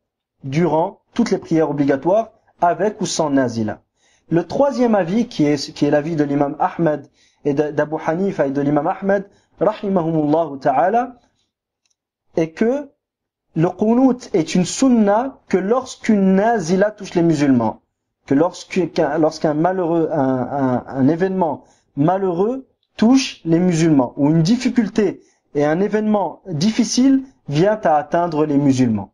durant toutes les prières obligatoires, avec ou sans nazila. Le troisième avis, qui est l'avis de l'imam Ahmed et d'Abu Hanifa et de l'imam Ahmed, rahimahumullah ta'ala, est que le qunut est une sunna que lorsqu'une nazila touche les musulmans, que lorsqu'un malheureux, un événement malheureux touche les musulmans, ou une difficulté et un événement difficile vient à atteindre les musulmans.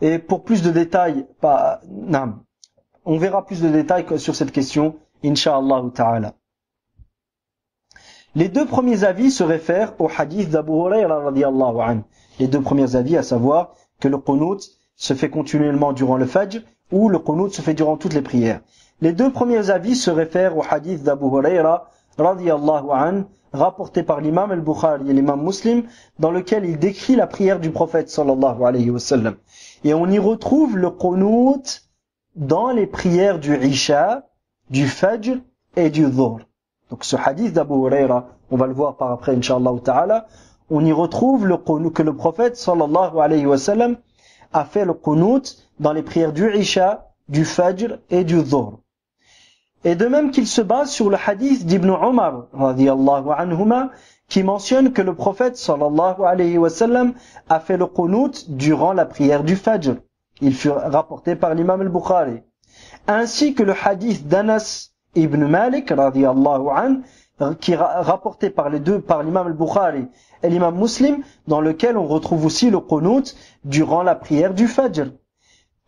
Et pour plus de détails, on verra plus de détails sur cette question, Inch'Allah ta'ala. Les deux premiers avis se réfèrent au hadith d'Abu Hurayra radiyallahu anhu. Les deux premiers avis, à savoir que le qunut se fait continuellement durant le Fajr ou le qunut se fait durant toutes les prières. Les deux premiers avis se réfèrent au hadith d'Abu Hurayra radiyallahu anhu, rapporté par l'imam al-Bukhari et l'imam Muslim, dans lequel il décrit la prière du prophète sallallahu alayhi wa sallam. Et on y retrouve le qunut dans les prières du Isha, du Fajr et du Dhuhr. Donc ce hadith d'Abu Hurayra, on va le voir par après, Inch'Allah ta'ala, on y retrouve que le prophète sallallahu alayhi wa sallam a fait le qunut dans les prières du Isha, du Fajr et du Dhuhr. Et de même qu'il se base sur le hadith d'Ibn Umar radiyallahu anhuma, qui mentionne que le prophète sallallahu alayhi wa sallam a fait le qunut durant la prière du Fajr. Il fut rapporté par l'imam al-Bukhari. Ainsi que le hadith d'Anas ibn Malik radiyallahu anhu, qui est rapporté par l'imam al-Bukhari et l'imam Muslim, dans lequel on retrouve aussi le qunut durant la prière du Fajr.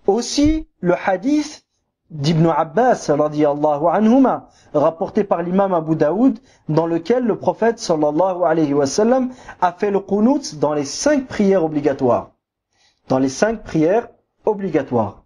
Aussi le hadith d'Ibn Abbas radiyallahu anhuma, rapporté par l'imam Abu Daoud, dans lequel le prophète sallallahu alayhi wa sallam a fait le qunut dans les 5 prières obligatoires. Dans les 5 prières obligatoires.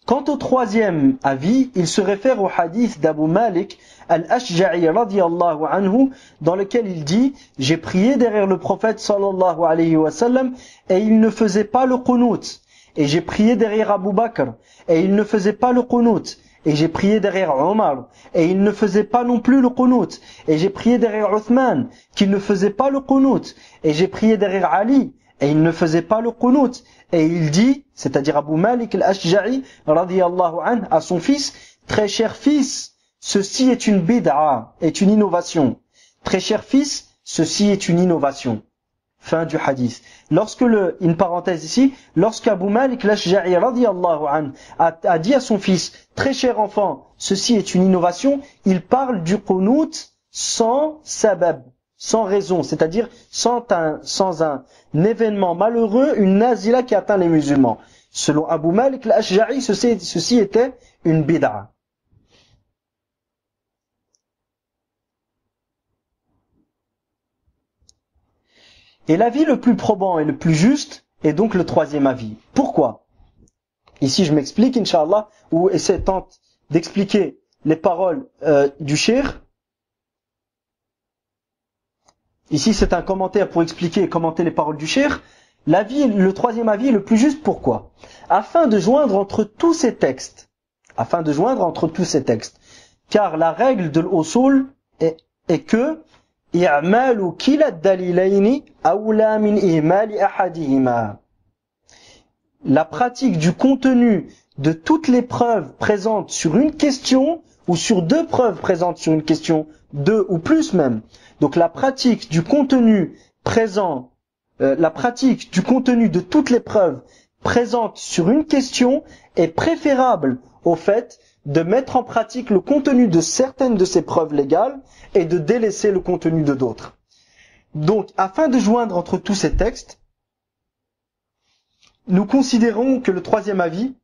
Quant au troisième avis, il se réfère au hadith d'Abu Malik al-Ashja'i radiyallahu anhu, dans lequel il dit « J'ai prié derrière le prophète sallallahu alayhi wa sallam et il ne faisait pas le qunut. Et j'ai prié derrière Abu Bakr et il ne faisait pas le qunut. Et j'ai prié derrière Omar et il ne faisait pas non plus le qunut. Et j'ai prié derrière Uthman qui ne faisait pas le qunut. Et j'ai prié derrière Ali et il ne faisait pas le qunut. Et il dit, c'est-à-dire Abu Malik al-Ashja'i radiyallahu anhu, à son fils, très cher fils, ceci est une bid'a, est une innovation. Très cher fils, ceci est une innovation. Fin du hadith. Une parenthèse ici, lorsqu'Abu Malik al-Ashja'i radiyallahu anhu a dit à son fils, très cher enfant, ceci est une innovation, il parle du qunut sans sabab, sans raison, c'est-à-dire sans un événement malheureux, une nazila qui atteint les musulmans. Selon Abu Malik al-Ashja'i, ceci était une bid'a. Et l'avis le plus probant et le plus juste est donc le troisième avis. Pourquoi? Ici je m'explique, Inch'Allah, ou tente d'expliquer les paroles du cheikh. Ici c'est un commentaire pour expliquer et commenter les paroles du cheikh. Le troisième avis est le plus juste. Pourquoi? Afin de joindre entre tous ces textes. Car la règle de l'usul est que i'malu kila ad-dalilayni awla min ihmali ahadihima. La pratique du contenu de toutes les preuves présentes sur une question ou sur deux preuves présentes sur une question, deux ou plus même. Donc la pratique du contenu présent, la pratique du contenu de toutes les preuves présentes sur une question est préférable au fait de mettre en pratique le contenu de certaines de ces preuves légales et de délaisser le contenu de d'autres. Donc, afin de joindre entre tous ces textes, nous considérons que le troisième avis,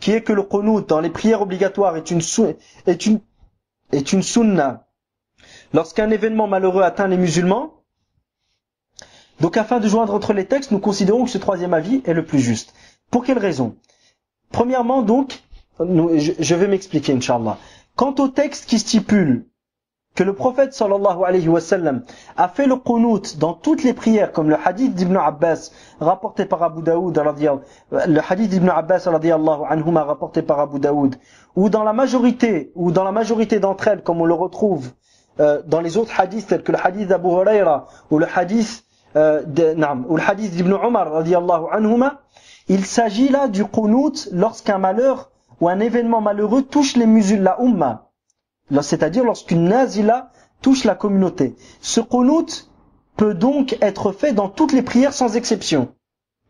qui est que le qunut dans les prières obligatoires est une sunna lorsqu'un événement malheureux atteint les musulmans. Donc afin de joindre entre les textes, nous considérons que ce troisième avis est le plus juste. Pour quelle raison? Premièrement donc, je vais m'expliquer Inch'Allah. Quant au texte qui stipule que le prophète sallallahu alayhi wa sallam a fait le qunut dans toutes les prières, comme le hadith d'Ibn Abbas rapporté par Abu Daoud, le hadith d'Ibn Abbas radiyallahu anhuma rapporté par Abu Daoud, ou dans la majorité d'entre elles, comme on le retrouve dans les autres hadiths tels que le hadith d'Abu Huraira ou le hadith d'Ibn Umar radiyallahu anhuma, il s'agit là du qunut lorsqu'un malheur ou un événement malheureux touche les musulmans, la umma, c'est-à-dire lorsqu'une nazila touche la communauté. Ce qunut peut donc être fait dans toutes les prières sans exception.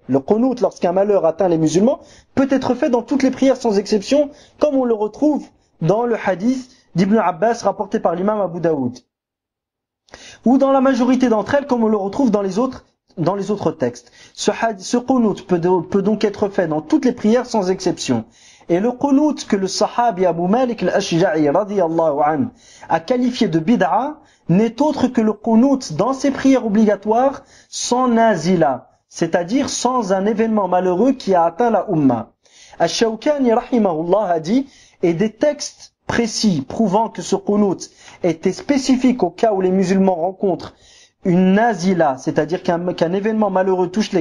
Le qunut lorsqu'un malheur atteint les musulmans peut être fait dans toutes les prières sans exception, comme on le retrouve dans le hadith d'Ibn Abbas rapporté par l'imam Abu Daoud, ou dans la majorité d'entre elles, comme on le retrouve dans les autres textes. Ce qunut peut donc être fait dans toutes les prières sans exception. Et le qunut que le sahabi Abu Malik al-Ashja'i radiyallahu anhu a qualifié de bid'a n'est autre que le qunut dans ses prières obligatoires sans nazila, c'est-à-dire sans un événement malheureux qui a atteint la umma. Ash-Shawkani rahimahullah a dit, et des textes précis prouvant que ce qunut était spécifique au cas où les musulmans rencontrent une nazila, c'est-à-dire qu'un événement malheureux touche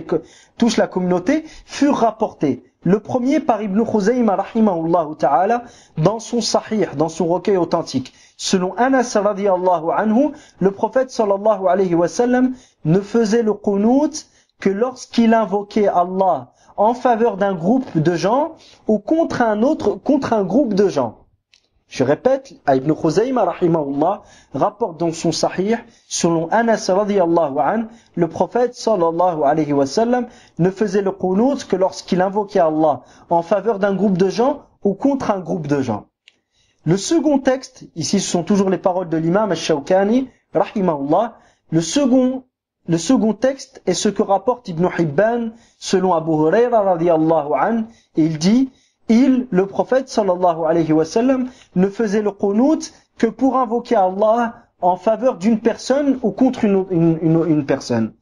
la communauté, furent rapportés. Le premier par Ibn Khuzayma rahimahullah ta'ala dans son sahih, dans son recueil authentique. Selon Anas radiyallahu anhu, le prophète sallallahu alayhi wa sallam ne faisait le qunut que lorsqu'il invoquait Allah en faveur d'un groupe de gens ou contre un groupe de gens. Je répète, Ibn Khuzayma rahimahullah rapporte dans son sahih, selon Anas radiyallahu anhu, le prophète sallallahu alayhi wa sallam ne faisait le qunut que lorsqu'il invoquait Allah en faveur d'un groupe de gens ou contre un groupe de gens. Le second texte, ici ce sont toujours les paroles de l'imam al-Shawkani rahimahullah, le second texte est ce que rapporte Ibn Hibban selon Abu Huraira radiyallahu anhu, il dit: le prophète sallallahu alayhi wa sallam ne faisait le qunut que pour invoquer Allah en faveur d'une personne ou contre une personne.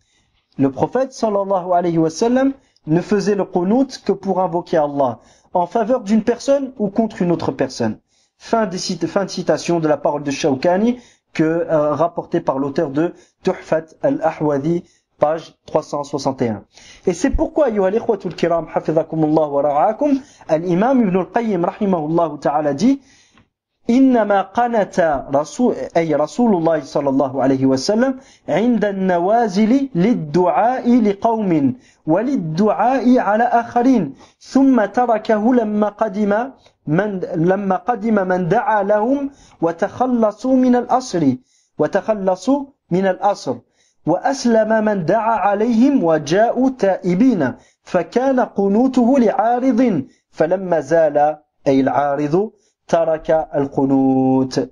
Le prophète sallallahu alayhi wa sallam ne faisait le qunut que pour invoquer Allah en faveur d'une personne ou contre une autre personne. Fin de citation de la parole de Shawkani rapportée par l'auteur de Tuhfat al-Ahwadhi, page 361. Et c'est pourquoi, ayyuha al-ikhwatul kiram, hafizakumullah wa ra'akum, al-imam Ibn al-Qayyim rahimahullah ta'ala dit: إنما قنت رسول الله صلى الله عليه وسلم عند النوازل للدعاء لقوم وللدعاء على آخرين ثم تركه لما قدم من دعا لهم وتخلصوا من الأسر وأسلم من دعا عليهم وجاءوا تائبين فكان قنوته لعارض فلما زال أي العارض ترك القنوت.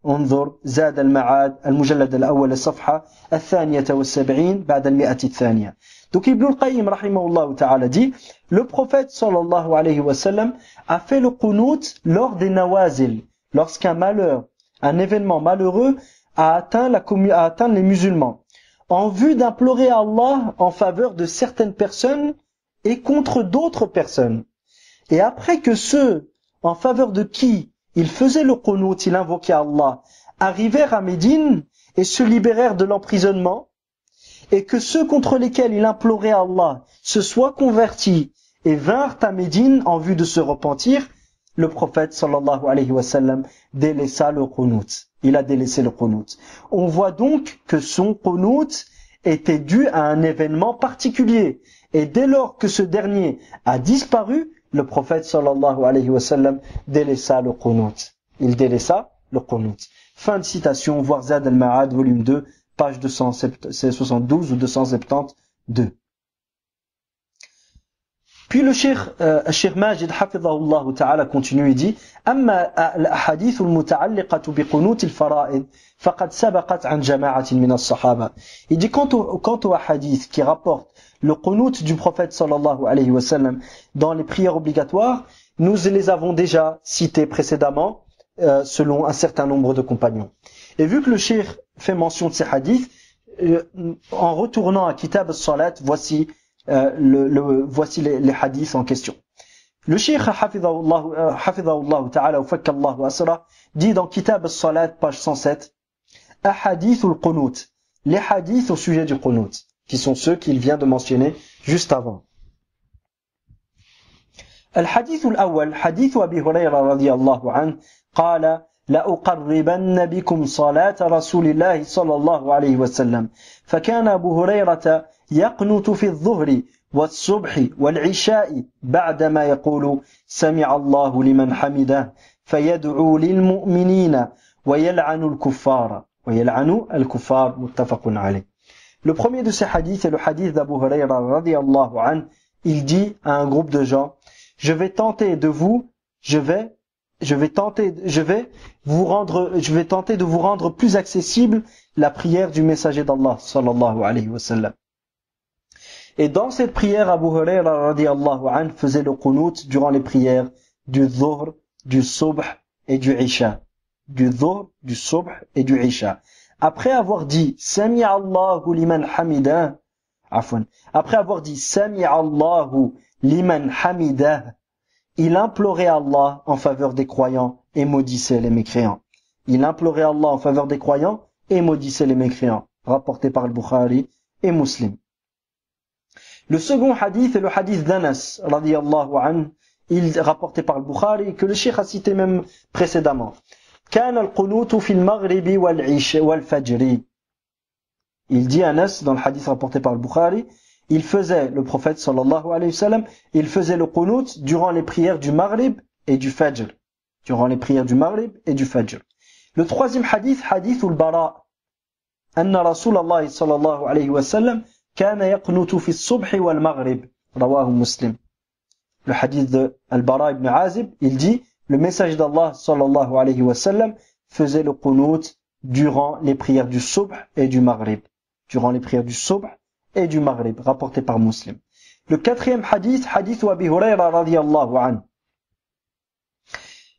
انظر زاد المعاد المجلد الأول الصفحة 72 بعد 100 الثانية. Donc Ibn al-Qayyim rahimahullah ta'ala dit, le prophète sallallahu alayhi wa sallam a fait le qunut lors des nawazil, lorsqu'un malheur, un événement malheureux a atteint les musulmans, en vue d'implorer Allah en faveur de certaines personnes et contre d'autres personnes. Et après que ceux en faveur de qui il faisait le qunut, il invoquait Allah, arrivèrent à Médine et se libérèrent de l'emprisonnement, et que ceux contre lesquels il implorait Allah se soient convertis et vinrent à Médine en vue de se repentir, le prophète sallallahu alayhi wa sallam délaissa le qunut. Il a délaissé le qunut. On voit donc que son qunut était dû à un événement particulier. Et dès lors que ce dernier a disparu, le prophète sallallahu alayhi wa sallam délaissa le qunut. Il délaissa le qunut. Fin de citation, voir Zad al-Ma'ad, volume 2, page 272 ou 272. Puis le Cheikh Majid hafidhahullah ta'ala continue et dit: "Amma al-ahadith al-muta'alliqah bi qunut al-fara'id faqad sabaqat 'an jama'atin min as-sahaba." Il dit quant au hadith qui rapporte le qunut du prophète sallallahu alayhi wa sallam dans les prières obligatoires, nous les avons déjà cités précédemment selon un certain nombre de compagnons. Et vu que le cheikh fait mention de ces hadiths, en retournant à Kitab al-Salat, voici les hadiths en question. Le cheikh hafidhahullah ta'ala wa fakkallahu asra dit dans Kitab al-Salat, page 107, ahadith al-qunut, les hadiths au sujet du qunut, qui sont ceux qu'il vient de mentionner juste avant. الحديث الأول حديث أبي هريرة رضي الله عنه قال: لأقربن بكم صلاة رسول الله صلى الله عليه وسلم، فكان أبو هريرة يقنت في الظهر والصبح والعشاء بعدما يقول سمع الله لمن حمده فيدعو للمؤمنين ويلعن الكفار متفق عليه. Le premier de ces hadiths est le hadith d'Abu Hurayra radiyallahu anhu. Il dit à un groupe de gens: je vais tenter de vous rendre plus accessible la prière du messager d'Allah sallallahu alayhi wa sallam. Et dans cette prière, Abu Hurayra radiyallahu anhu faisait le qunut durant les prières du dhuhr, du subh et du isha. Du dhuhr, du subh et du isha. Après avoir dit Sami Allahu liman hamidah, après avoir dit Sami Allahu liman hamidah, il implorait Allah en faveur des croyants et maudissait les mécréants. Il implorait Allah en faveur des croyants et maudissait les mécréants. Rapporté par le Bukhari et Muslim. Le second hadith est le hadith d'Anas radiyallahu anhu, il rapporté par le Bukhari, que le cheikh a cité même précédemment. كان القنوت في المغرب والفجر. Il dit Anas dans le hadith rapporté par le Bukhari, le prophète sallallahu alayhi wa sallam, il faisait le qunut durant les prières du Maghrib et du Fajr. Durant les prières du Maghrib et du Fajr. Le troisième hadith, hadith al-Bara. Anna Rasulallah sallallahu alayhi wa sallam kana yaqnutu fi as-subh wal Maghrib. Rawahu Muslim. Le hadith de al-Bara ibn Azib, il dit, le messager d'Allah sallallahu alayhi wa sallam faisait le qunut durant les prières du subh et du Maghrib. Durant les prières du subh et du Maghrib, rapporté par Muslim. Le quatrième hadith, hadith Abi Hurayra radiyallahu anhu.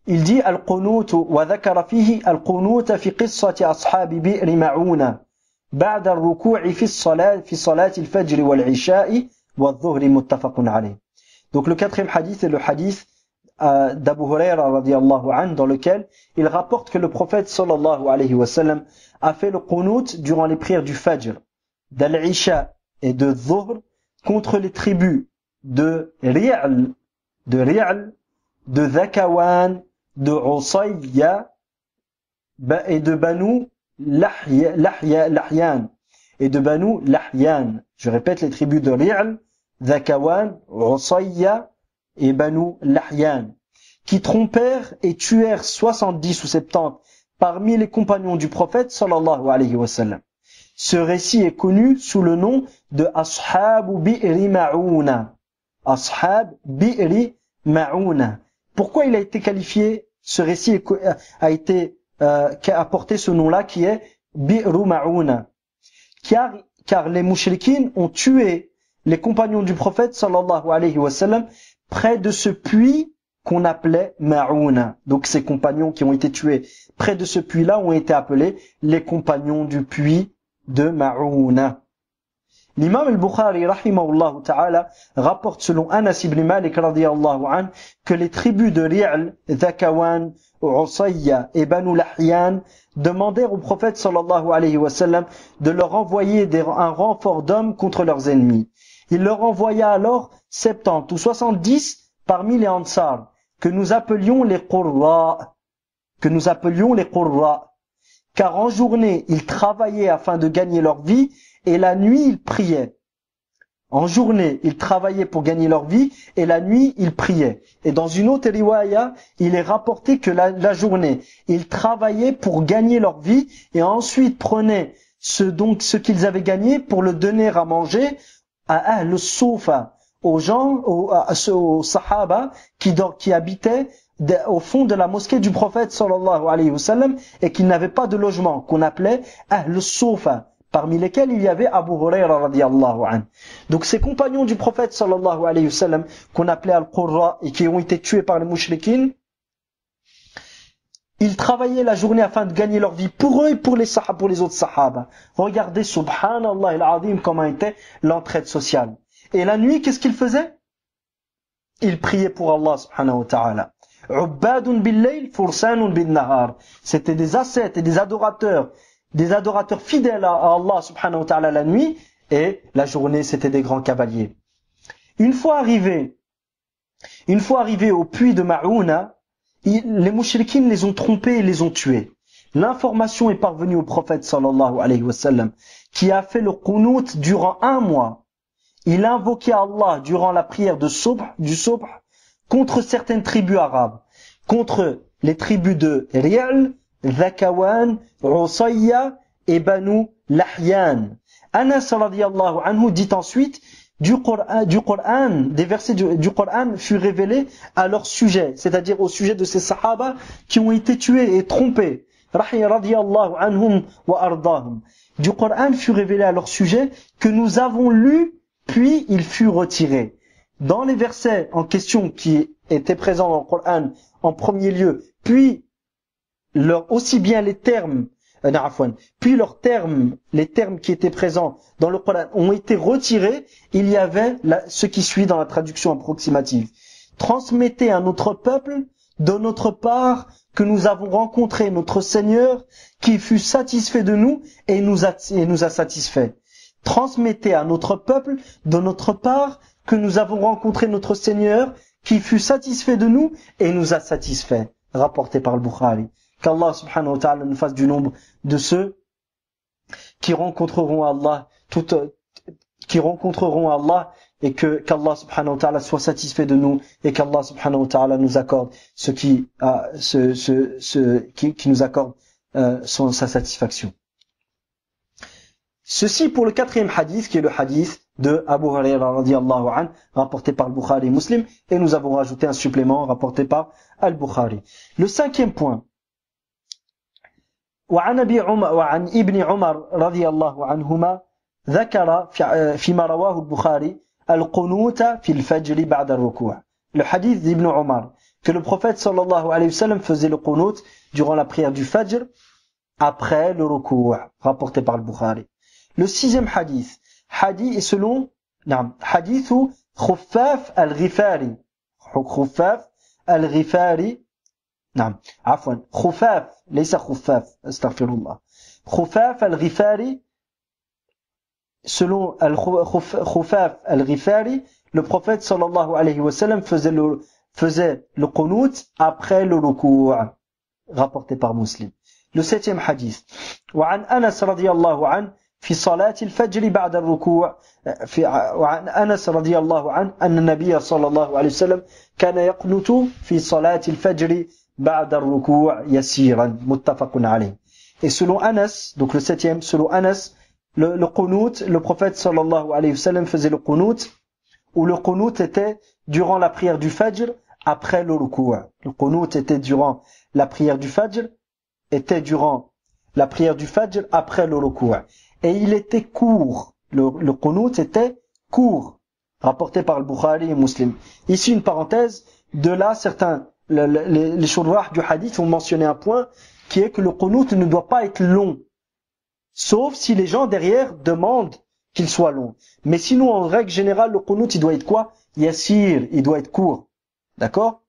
Il dit al-qunut wa dhakara fihi al-qunut fi qissati ashabi bi'r ma'una ba'da ar-ruku'i fi salati al-fajr wal-isha'i wal-dhuhri muttafaqun alayh. Donc le quatrième hadith est le hadith d'Abu Hurayra radiyallahu anhu, dans lequel il rapporte que le prophète sallallahu alayhi wa sallam a fait le qunut durant les prières du Fajr, d'Al-Isha et de Dhuhr contre les tribus de Ri'l, de Dhakawan, de Usayya et de Banu Lahyan. Je répète, les tribus de Ri'l, Dhakawan, Usayya et Banu Lahyan, qui trompèrent et tuèrent 70 ou 70 parmi les compagnons du prophète sallallahu alayhi wa sallam. Ce récit est connu sous le nom de Ashabu Bi'ri Ma'una. Ashab Bi'ri Ma'una. Pourquoi il a été qualifié, ce récit a été qui a apporté ce nom-là, qui est Bi'ru Ma'ouna. Car les mouchriquines ont tué les compagnons du prophète sallallahu alayhi wa sallam près de ce puits qu'on appelait Ma'ouna. Donc ces compagnons qui ont été tués près de ce puits-là ont été appelés les compagnons du puits de Ma'ouna. L'imam al-Bukhari rahimahullah ta'ala rapporte selon Anas ibn Malik radiyallahu anhu que les tribus de Ri'l, Dhakawan, Usayya et Banu Lahyan demandèrent au prophète sallallahu alayhi wa sallam de leur envoyer un renfort d'hommes contre leurs ennemis. Il leur envoya alors 70 ou 70 parmi les Ansar, que nous appelions les Qurra, car en journée ils travaillaient afin de gagner leur vie, et la nuit ils priaient. En journée, ils travaillaient pour gagner leur vie, et la nuit, ils priaient. Et dans une autre riwaya, il est rapporté que la journée, ils travaillaient pour gagner leur vie, et ensuite prenaient ce qu'ils avaient gagné pour le donner à manger à Ahl Soufa, aux gens, aux Sahaba qui habitaient au fond de la mosquée du prophète sallallahu alayhi wa sallam et qui n'avaient pas de logement, qu'on appelait Ahl Soufa, parmi lesquels il y avait Abu Hurayra radiyallahu anhu. Donc ces compagnons du prophète sallallahu alayhi wa sallam qu'on appelait Al-Qurra et qui ont été tués par les mouchriquines, ils travaillaient la journée afin de gagner leur vie pour eux et pour les autres sahaba. Regardez subhanallah al-azim comment était l'entraide sociale. Et la nuit, qu'est-ce qu'ils faisaient? Ils priaient pour Allah subhanahu wa ta'ala. Ubbadun bil-layl, fursanun bin-nahar. C'était des ascètes et des adorateurs fidèles à Allah subhanahu wa ta'ala la nuit, et la journée c'était des grands cavaliers. Une fois arrivés au puits de Ma'ouna, les mouchriquines les ont trompés et les ont tués. L'information est parvenue au prophète sallallahu alayhi wa sallam, qui a fait le qunut durant 1 mois. Il a invoqué Allah durant la prière du subh contre certaines tribus arabes, contre les tribus de Ri'l, Dhakawan, Usayya et Banu Lahyan. Anas radiyallahu anhu dit ensuite, des versets du Coran furent révélés à leur sujet, c'est-à-dire au sujet de ces sahaba qui ont été tués et trompés. Radiyallahu anhum wa ardahum. Du Coran fut révélé à leur sujet que nous avons lu, puis il fut retiré. Dans les versets en question qui étaient présents dans le Coran en premier lieu, puis aussi bien les termes, les termes qui étaient présents dans le Coran ont été retirés, il y avait ce qui suit dans la traduction approximative. Transmettez à notre peuple, de notre part, que nous avons rencontré notre Seigneur, qui fut satisfait de nous et nous a satisfait. Transmettez à notre peuple, de notre part, que nous avons rencontré notre Seigneur, qui fut satisfait de nous et nous a satisfait. Rapporté par le Bukhari. Qu'Allah subhanahu wa ta'ala nous fasse du nombre de ceux qui rencontreront Allah, et qu'Allah subhanahu wa ta'ala soit satisfait de nous et qu'Allah subhanahu wa ta'ala nous accorde qui nous accorde sa satisfaction. Ceci pour le 4e hadith, qui est le hadith de Abu Hurayra radiyallahu anhu, rapporté par le Bukhari et Muslim, et nous avons rajouté un supplément rapporté par Al-Bukhari. Le 5e point. وعن ابن عمر رضي الله عنهما ذكر فيما رواه البخاري القنوت في الفجر بعد الركوع. Le hadith d'Ibn Omar, que le prophète sallallahu alayhi wa sallam faisait le qunut durant la prière du Fajr après le ruku', rapporté par le Bukhari. Le 6e hadith est selon hadith Khuffaf al-Ghifari. Khuffaf al-Ghifari خفاف ليس خفاف استغفر الله. خفاف الغفاري, selon Khufaf al-Ghifari, le prophète sallallahu alayhi wa sallam faisait le qunut après le ruku', rapporté par Muslim. Le 7e hadith. وعن أنس رضي الله عنه في صلاة الفجر بعد الركوع وعن أنس رضي الله عنه أن النبي صلى الله عليه وسلم كان يقنت في صلاة الفجر بعد الركوع يسيرا متفق عليه. Et selon Anas, donc le 7e, selon Anas, le qunut, le prophète sallallahu alayhi wa sallam faisait le qunut, où le qunut était durant la prière du Fajr après le ruku'. Le qunut était durant la prière du Fajr était durant la prière du Fajr après le ruku'. Et il était court. Le qunut était court. Rapporté par le Bukhari et Muslim. Ici une parenthèse. De là, les shurrah du hadith ont mentionné un point qui est que le qunut ne doit pas être long. Sauf si les gens derrière demandent qu'il soit long. Mais sinon, en règle générale, le qunut, il doit être quoi? Yassir, il doit être court. D'accord?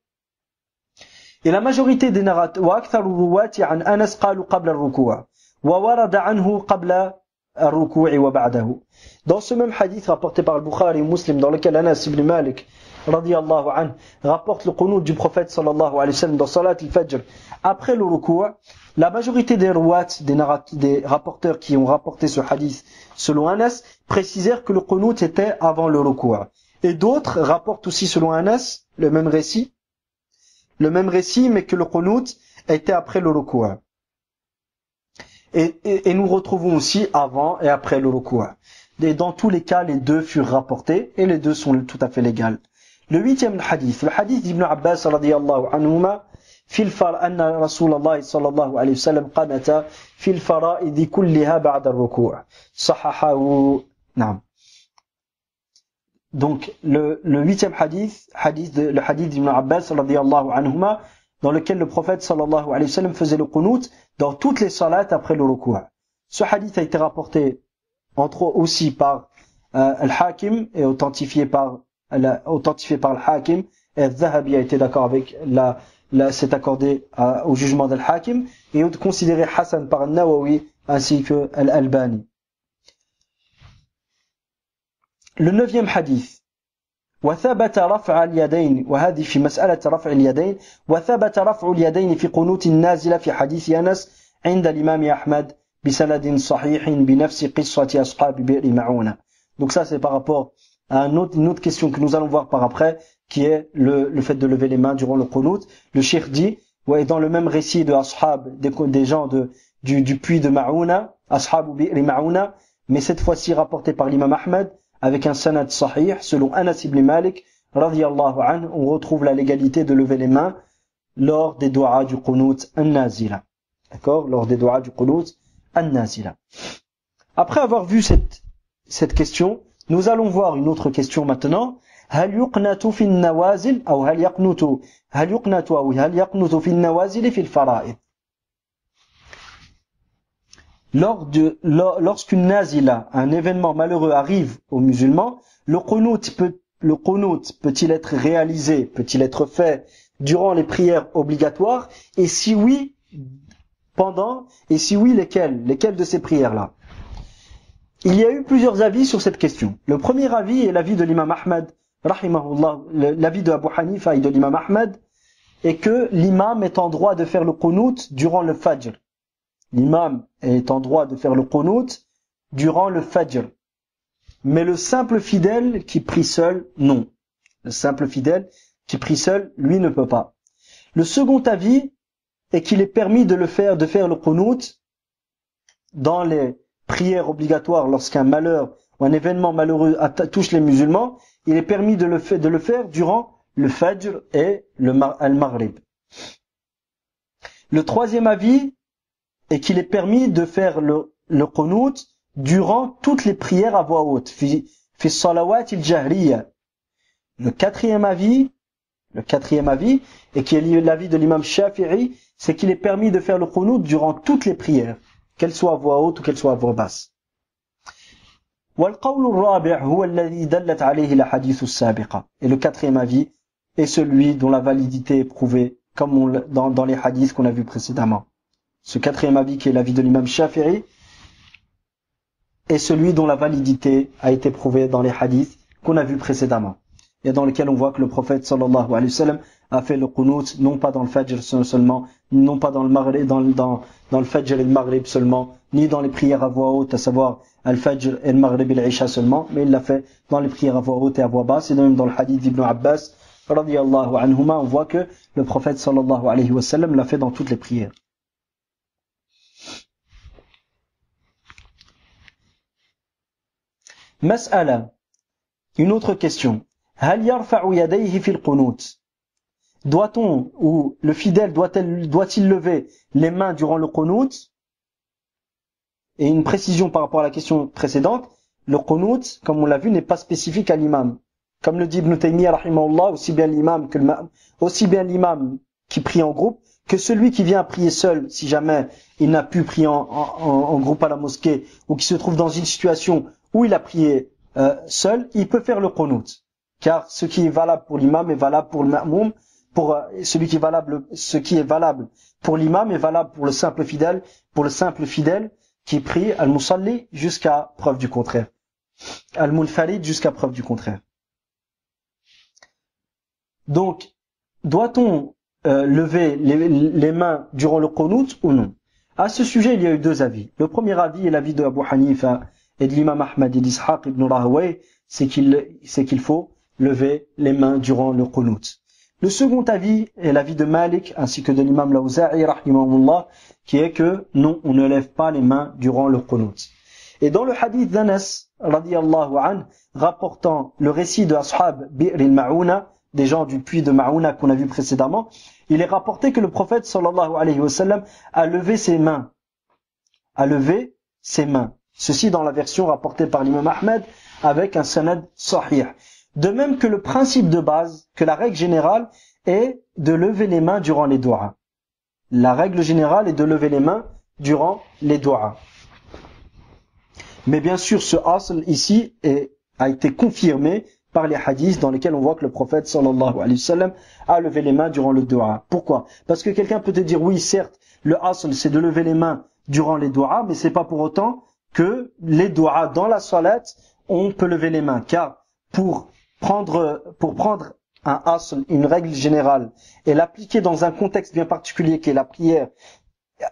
Et la majorité des narrateurs, وأكثر الرواة عن أنس قالوا قبل الركوع وورد عنه قبل الركوع وبعده. Dans ce même hadith rapporté par le Bukhari et Muslim, dans lequel Anas ibn Malik radiyallahu anhu rapporte le qunut du prophète sallallahu alayhi wa sallam dans salat al-fajr après le ruku', la majorité des ruwat, des rapporteurs qui ont rapporté ce hadith selon Anas, précisèrent que le qunut était avant le ruku'. Et d'autres rapportent aussi selon Anas le même récit, mais que le qunut était après le ruku'. Et nous retrouvons aussi avant et après le ruku'. Et dans tous les cas, les deux furent rapportés et les deux sont tout à fait légaux. Le 8e hadith, le hadith d'Ibn Abbas radiyallahu anhuma, أن رسول الله صلى الله عليه وسلم قنت في الفرائض كلها بعد الركوع صححه. نعم. Donc le 8e hadith, le hadith d'Ibn Abbas radiyallahu anhuma, dans lequel le prophète sallallahu alayhi wa sallam faisait le qunut dans toutes les salats après le ruku'. Ce hadith a été rapporté entre autres aussi par Al-Hakim et authentifié par Al-Hakim, et Al-Zahabi a été d'accord avec s'est accordé au jugement d'Al-Hakim, et considéré Hassan par Al-Nawawi ainsi que Al-Albani. Le 9e hadith, وثبت رفع اليدين، وهذه في مسألة رفع اليدين، وثبت رفع اليدين في قنوت النازلة في حديث أنس عند الإمام أحمد بسند صحيح بنفس قصة أصحاب بئر معونة. Donc ça c'est par rapport à une autre question que nous allons voir par après, qui est le fait de lever les mains durant le qunut. Le cheikh dit, ouais, dans le même récit de Ashab, des gens du puits de Ma'ouna, Ashab ou Bi'ri Ma'ouna, mais cette fois-ci rapporté par l'imam Ahmed, avec un sanad sahih, selon Anas ibn Malik, radiyallahu anhu, on retrouve la légalité de lever les mains lors des du'a du qunut an-nazila. D'accord? Lors des du'a du qunut an-nazila. Après avoir vu cette question, nous allons voir une autre question maintenant. هل يقنت في النوازل أو هل يقنت في النوازل في الفرائض. Lorsqu'une nazila, un événement malheureux arrive aux musulmans, le qunut peut-il être réalisé, peut-il être fait durant les prières obligatoires, et si oui, lesquelles de ces prières-là? Il y a eu plusieurs avis sur cette question. Le premier avis est l'avis de l'imam Ahmed, rahimahullah, l'avis de Abu Hanifa et de l'imam Ahmed, est que l'imam est en droit de faire le qunut durant le fajr. L'imam est en droit de faire le qunut durant le fajr. Mais le simple fidèle qui prie seul, non. Le simple fidèle qui prie seul, lui ne peut pas. Le second avis est qu'il est permis de faire le qunut dans les prières obligatoires lorsqu'un malheur ou un événement malheureux touche les musulmans. Il est permis de le faire durant le fajr et al-maghrib. Le troisième avis est qu'il est permis de faire le qunut durant toutes les prières à voix haute, fi salawat il-jahriya. Le quatrième avis, et qui est l'avis de l'imam Shafi'i, c'est qu'il est permis de faire le qunut durant toutes les prières, qu'elles soient à voix haute ou qu'elles soient à voix basse. والقول الرابع هو الذي دلت عليه الأحاديث السابقة. Et le quatrième avis est celui dont la validité est prouvée, comme dans les hadiths qu'on a vus précédemment. Ce quatrième avis, qui est l'avis de l'imam Shafi'i, est celui dont la validité a été prouvée dans les hadiths qu'on a vus précédemment, et dans lesquels on voit que le prophète sallallahu alayhi wa sallam a fait le qunut non pas dans le fajr seulement, non pas dans le maghrib, dans le fajr et le maghrib seulement, ni dans les prières à voix haute, à savoir al-fajr et le maghrib et l'isha seulement, mais il l'a fait dans les prières à voix haute et à voix basse. Et même dans le hadith d'Ibn Abbas radiyallahu anhuma, on voit que le prophète sallallahu alayhi wa sallam l'a fait dans toutes les prières. Mas'ala, une autre question. هل يرفع يديه في القنوت؟ doit-on, ou le fidèle doit-il lever les mains durant le qunut? Et une précision par rapport à la question précédente, le qunut, comme on l'a vu, n'est pas spécifique à l'imam. Comme le dit Ibn Taymiyyah, rahimahullah, aussi bien l'imam qui prie en groupe, que celui qui vient prier seul, si jamais il n'a pu prier en groupe à la mosquée, ou qui se trouve dans une situation où il a prié seul, il peut faire le qunut. Car ce qui est valable pour l'imam est valable pour le ma'moum, ce qui est valable pour l'imam est valable pour le simple fidèle, qui prie al-musalli jusqu'à preuve du contraire. Al-munfarid jusqu'à preuve du contraire. Donc, doit-on lever les mains durant le qunut ou non? À ce sujet, il y a eu deux avis. Le premier avis est l'avis de Abu Hanifa et de l'imam Ahmad et d'Ishaq ibn Rahawayh, c'est qu'il faut lever les mains durant le qunut. Le second avis est l'avis de Malik ainsi que de l'imam Lawza'i rahimahullah, qui est que non, on ne lève pas les mains durant le qunut. Et dans le hadith d'Anas radiyallahu anhu, rapportant le récit de Ashab Bi'r al-Ma'una, des gens du puits de Ma'una qu'on a vu précédemment, il est rapporté que le prophète sallallahu alayhi wa sallam a levé ses mains. Ceci dans la version rapportée par l'imam Ahmed avec un sanad sahih. De même que le principe de base, que la règle générale est de lever les mains durant les du'as. La règle générale est de lever les mains durant les du'as. Mais bien sûr, ce asl ici a été confirmé par les hadiths dans lesquels on voit que le prophète sallallahu alayhi wa sallam a levé les mains durant le du'a. Pourquoi? Parce que quelqu'un peut te dire, oui, certes, le asl c'est de lever les mains durant les du'as, mais c'est pas pour autant que les du'as dans la salat, on peut lever les mains. Car pour prendre un asl, une règle générale, et l'appliquer dans un contexte bien particulier qui est la prière,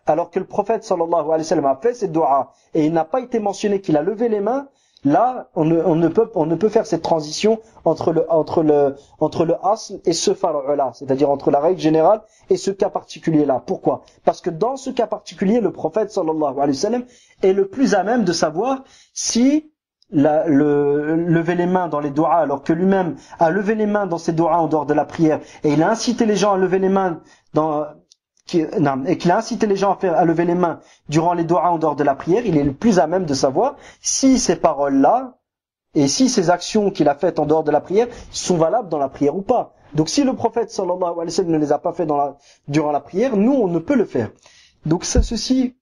alors que le prophète sallallahu alayhi wa sallam a fait cette du'a et il n'a pas été mentionné qu'il a levé les mains, là, on ne peut faire cette transition entre le asl et ce far'u-là, c'est-à-dire entre la règle générale et ce cas particulier-là. Pourquoi? Parce que dans ce cas particulier, le prophète sallallahu alayhi wa sallam est le plus à même de savoir si lever les mains dans les du'as, alors que lui-même a levé les mains dans ses du'as en dehors de la prière, et il a incité les gens à lever les mains et qu'il a incité les gens à lever les mains durant les du'as en dehors de la prière, il est le plus à même de savoir si ces paroles-là et si ces actions qu'il a faites en dehors de la prière sont valables dans la prière ou pas. Donc si le prophète sallallahu alayhi wa sallam ne les a pas fait durant la prière, nous on ne peut le faire. Donc ceci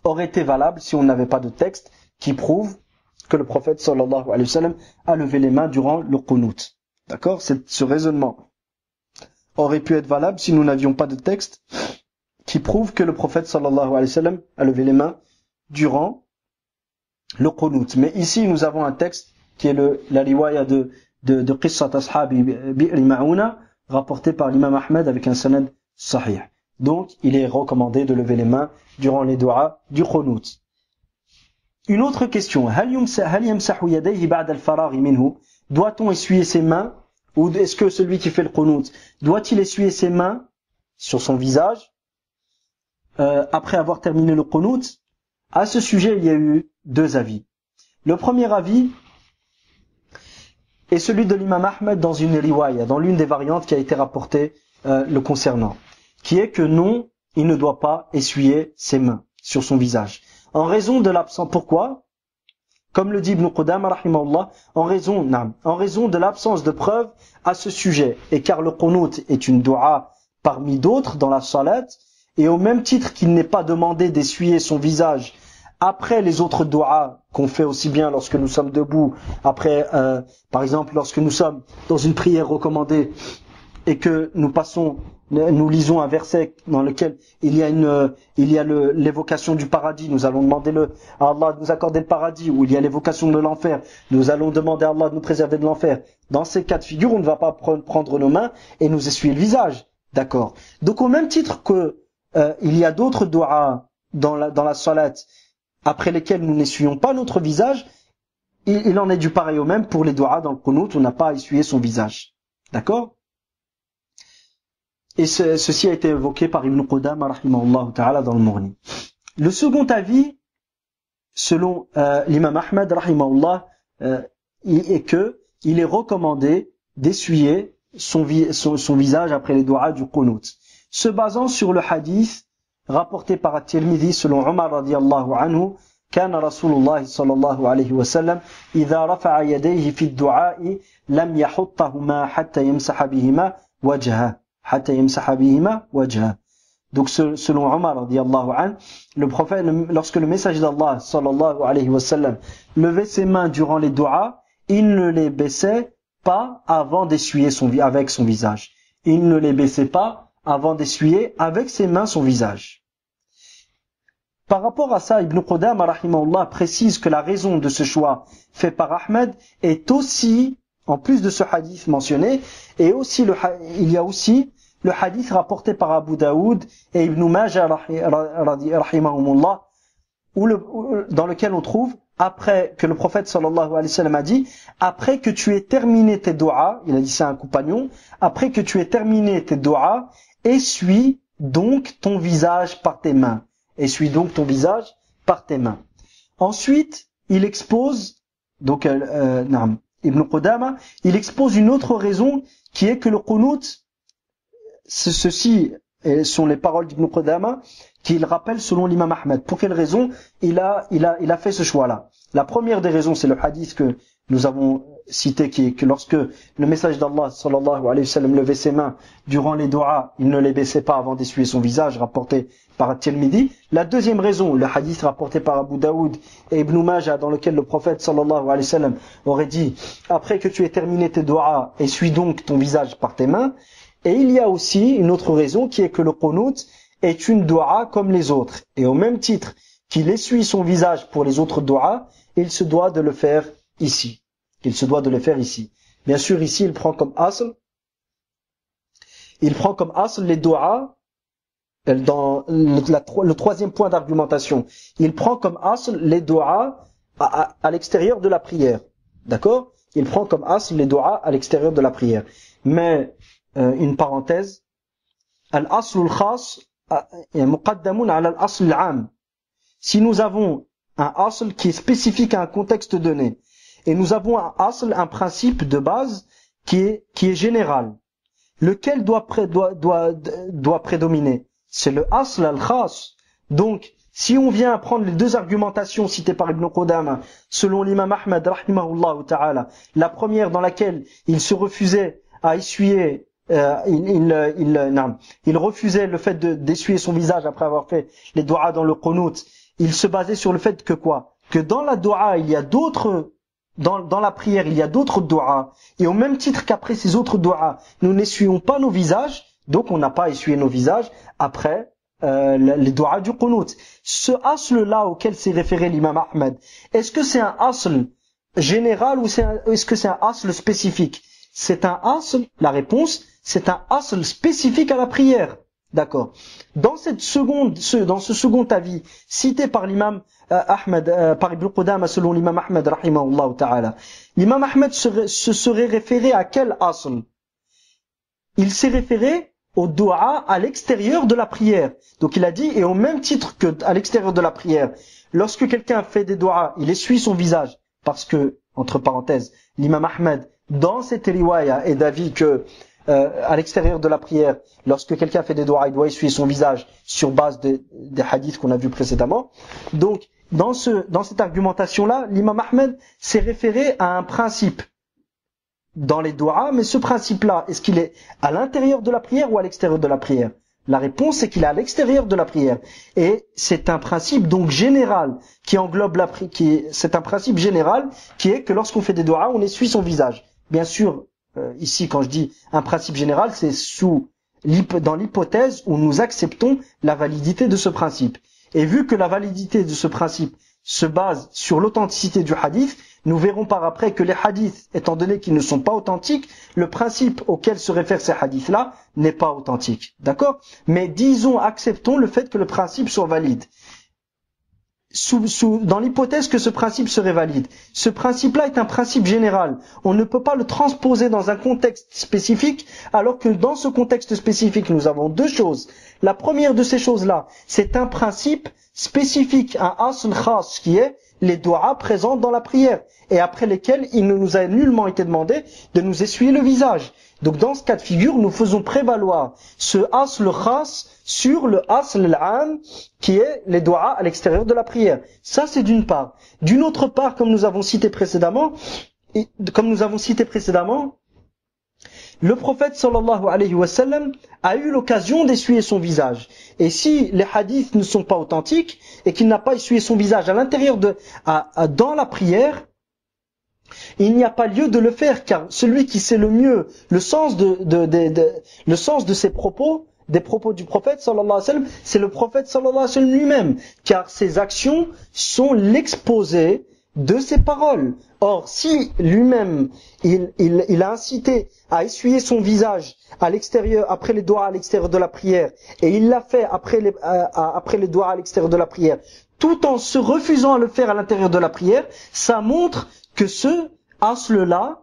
aurait été valable si on n'avait pas de texte qui prouve que le prophète sallallahu alayhi wa sallam a levé les mains durant le qunut. D'accord? Ce raisonnement aurait pu être valable si nous n'avions pas de texte qui prouve que le prophète sallallahu alayhi wa sallam a levé les mains durant le qunut. Mais ici, nous avons un texte qui est la riwaya de Qissat Ashabi Bi'r Ma'una, rapporté par l'imam Ahmed avec un sanad sahih. Donc, il est recommandé de lever les mains durant les du'as du qunut. Une autre question. Doit-on essuyer ses mains? Ou est-ce que celui qui fait le qunut, doit-il essuyer ses mains sur son visage après avoir terminé le qunut? À ce sujet, il y a eu deux avis. Le premier avis est celui de l'imam Ahmed dans une riwaya, dans l'une des variantes qui a été rapportée le concernant, qui est que non, il ne doit pas essuyer ses mains sur son visage. En raison de l'absence. Pourquoi? Comme le dit Ibn Qudama rahimahullah, en raison de l'absence de preuves à ce sujet, et car le qunut est une dua parmi d'autres dans la salat, et au même titre qu'il n'est pas demandé d'essuyer son visage après les autres du'as qu'on fait aussi bien lorsque nous sommes debout, après, par exemple, lorsque nous sommes dans une prière recommandée et que nous lisons un verset dans lequel il y a l'évocation du paradis, nous allons demander à Allah de nous accorder le paradis, ou il y a l'évocation de l'enfer, nous allons demander à Allah de nous préserver de l'enfer. Dans ces cas de figure, on ne va pas prendre nos mains et nous essuyer le visage. D'accord? Donc au même titre que il y a d'autres du'as dans la salat après lesquels nous n'essuyons pas notre visage, il en est du pareil au même pour les du'as dans le qunut, on n'a pas à essuyer son visage. D'accord? Et ceci a été évoqué par Ibn Qudama rahimahullah ta'ala dans le Mughni. Le second avis, selon l'imam Ahmad rahimahullah, est que il est recommandé d'essuyer son visage après les du'a du qunut, se basant sur le hadith rapporté par At-Tirmidhi selon Omar radiyallahu anhu, كان رسول الله صلى الله عليه وسلم إذا رفع يديه في الدعاء لم يحطهما حتى يمسح بهما وجهه. Donc selon Omar radiyallahu anhu, le prophète, lorsque le messager d'Allah sallallahu alayhi wa sallam levait ses mains durant les du'a, il ne les baissait pas avant d'essuyer avec son visage. Il ne les baissait pas avant d'essuyer avec ses mains son visage. Par rapport à ça, Ibn Qudama rahimahullah précise que la raison de ce choix fait par Ahmed est aussi, en plus de ce hadith mentionné, et aussi il y a aussi le hadith rapporté par Abu Daoud et Ibn Majah rahimahumullah, dans lequel on trouve, après que le prophète sallallahu alayhi wa sallam a dit, après que tu aies terminé tes du'a, il a dit ça à un compagnon, après que tu aies terminé tes du'a, essuie donc ton visage par tes mains. Essuie donc ton visage par tes mains. Ensuite, il expose, donc Ibn Qudama, il expose une autre raison qui est que le qunut, ceci sont les paroles d'Ibn Qudama qu'il rappelle selon l'imam Ahmed. Pour quelle raison il a fait ce choix-là? La première des raisons, c'est le hadith que nous avons cité, qui est que lorsque le message d'Allah sallallahu alayhi wa sallam levait ses mains durant les du'a, il ne les baissait pas avant d'essuyer son visage, rapporté par At-Tirmidhi. La deuxième raison, le hadith rapporté par Abu Daoud et Ibn Majah, dans lequel le prophète sallallahu alayhi wa sallam aurait dit, après que tu aies terminé tes du'a, essuie donc ton visage par tes mains. Et il y a aussi une autre raison qui est que le qunut est une du'a comme les autres. Et au même titre qu'il essuie son visage pour les autres du'a, il se doit de le faire ici. Bien sûr, ici, il prend comme asl les du'a, dans le troisième point d'argumentation. Il prend comme asl les du'a à l'extérieur de la prière. D'accord? Il prend comme asl les du'a à l'extérieur de la prière. Mais, une parenthèse, al-asl al-khas muqaddamun ala al-asl al-am. Si nous avons un asl qui est spécifique à un contexte donné, et nous avons un asl, un principe de base qui est général, lequel doit prédominer? C'est le asl al-khas. Donc, si on vient prendre les deux argumentations citées par Ibn Qudama, selon l'imam Ahmed rahimahullah ta'ala, la première dans laquelle il se refusait à essuyer, il refusait le fait d'essuyer son visage après avoir fait les du'a dans le qunut. Il se basait sur le fait que quoi? Que dans la du'a, il y a d'autres, dans la prière, il y a d'autres du'a. Et au même titre qu'après ces autres du'a, nous n'essuyons pas nos visages, donc on n'a pas essuyé nos visages après les du'a du qunut. Ce asl-là auquel s'est référé l'imam Ahmed, est-ce que c'est un asl général ou est-ce que c'est un asl spécifique? C'est un asl, la réponse, c'est un asl spécifique à la prière. D'accord. Dans ce second avis, cité par l'imam Ahmed, par Ibn Qudama selon l'imam Ahmed rahimahullah ta'ala, l'imam Ahmed se serait référé à quel asl? Il s'est référé au du'a à l'extérieur de la prière. Donc il a dit, et au même titre que à l'extérieur de la prière, lorsque quelqu'un fait des du'a, il essuie son visage, parce que, entre parenthèses, l'imam Ahmed, dans cette riwaya, est d'avis que à l'extérieur de la prière, lorsque quelqu'un fait des du'a, il doit essuyer son visage sur base des hadiths qu'on a vus précédemment. Donc, dans cette argumentation-là, l'imam Ahmed s'est référé à un principe dans les du'a, mais ce principe-là, est-ce qu'il est à l'intérieur de la prière ou à l'extérieur de la prière? La réponse est qu'il est à l'extérieur de la prière. Et c'est un principe donc général qui englobe la prière, c'est un principe général qui est que lorsqu'on fait des du'a, on essuie son visage. Bien sûr, ici, quand je dis un principe général, c'est dans l'hypothèse où nous acceptons la validité de ce principe. Et vu que la validité de ce principe se base sur l'authenticité du hadith, nous verrons par après que les hadiths, étant donné qu'ils ne sont pas authentiques, le principe auquel se réfèrent ces hadiths-là n'est pas authentique. D'accord? Mais acceptons le fait que le principe soit valide. Dans l'hypothèse que ce principe serait valide. Ce principe-là est un principe général. On ne peut pas le transposer dans un contexte spécifique, alors que dans ce contexte spécifique, nous avons deux choses. La première de ces choses-là, c'est un principe spécifique, un asl khas, qui est les du'as présentes dans la prière et après lesquels il ne nous a nullement été demandé de nous essuyer le visage. Donc dans ce cas de figure, nous faisons prévaloir ce asl khas sur le asl al-am qui est les du'as à l'extérieur de la prière. Ça c'est d'une part. D'une autre part, comme nous avons cité précédemment, le prophète sallallahu alayhi wa sallam a eu l'occasion d'essuyer son visage. Et si les hadiths ne sont pas authentiques et qu'il n'a pas essuyé son visage à l'intérieur dans la prière, il n'y a pas lieu de le faire, car celui qui sait le mieux le sens de ses propos, des propos du prophète sallallahu alayhi wa sallam, c'est le prophète sallallahu alayhi wa sallam lui-même, car ses actions sont l'exposé de ses paroles. Or, si lui-même, il a incité à essuyer son visage à l'extérieur, après les doigts à l'extérieur de la prière, et il l'a fait après les doigts à l'extérieur de la prière, tout en se refusant à le faire à l'intérieur de la prière, ça montre que ce asl-là,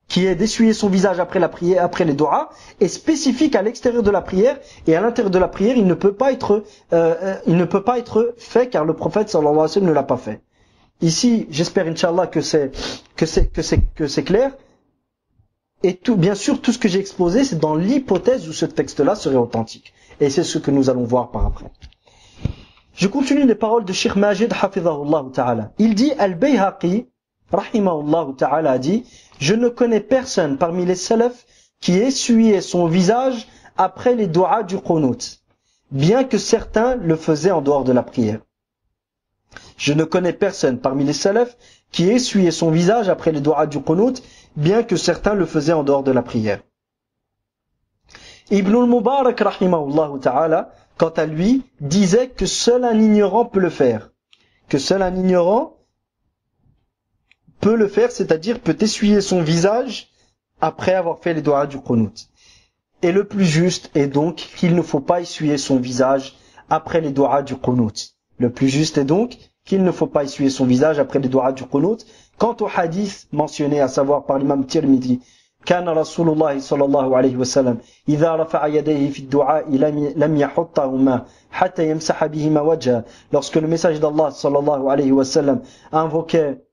qui est d'essuyer son visage après la prière, après les doigts, est spécifique à l'extérieur de la prière, et à l'intérieur de la prière, il ne peut pas être fait, car le prophète sallallahu alayhi wa sallam ne l'a pas fait. Ici, j'espère, Inch'Allah, que c'est clair. Et bien sûr, tout ce que j'ai exposé, c'est dans l'hypothèse où ce texte-là serait authentique. Et c'est ce que nous allons voir par après. Je continue les paroles de Cheikh Majid, hafidhahullah ta'ala. Il dit, Al-Bayhaqi, rahimahullah ta'ala, a dit, je ne connais personne parmi les salafs qui essuyait son visage après les du'as du qunut, bien que certains le faisaient en dehors de la prière. Je ne connais personne parmi les salafs qui essuyait son visage après les du'as du qunut, bien que certains le faisaient en dehors de la prière. Ibn al-Mubarak, rahimahullah ta'ala, quant à lui, disait que seul un ignorant peut le faire. Que seul un ignorant peut le faire, c'est-à-dire peut essuyer son visage après avoir fait les du'as du qunut. Et le plus juste est donc qu'il ne faut pas essuyer son visage après les du'as du qunut. Le plus juste est donc qu'il ne faut pas essuyer son visage après les du'as du qunut. Quant au hadith mentionné, à savoir par l'imam Tirmidhi, كان رسول الله صلى الله عليه وسلم إذا رفع يديه في الدعاء لم يحطهما حتى يمسح بهما وجهه. Lorsque le message d'Allah sallallahu alayhi wa sallam invoquait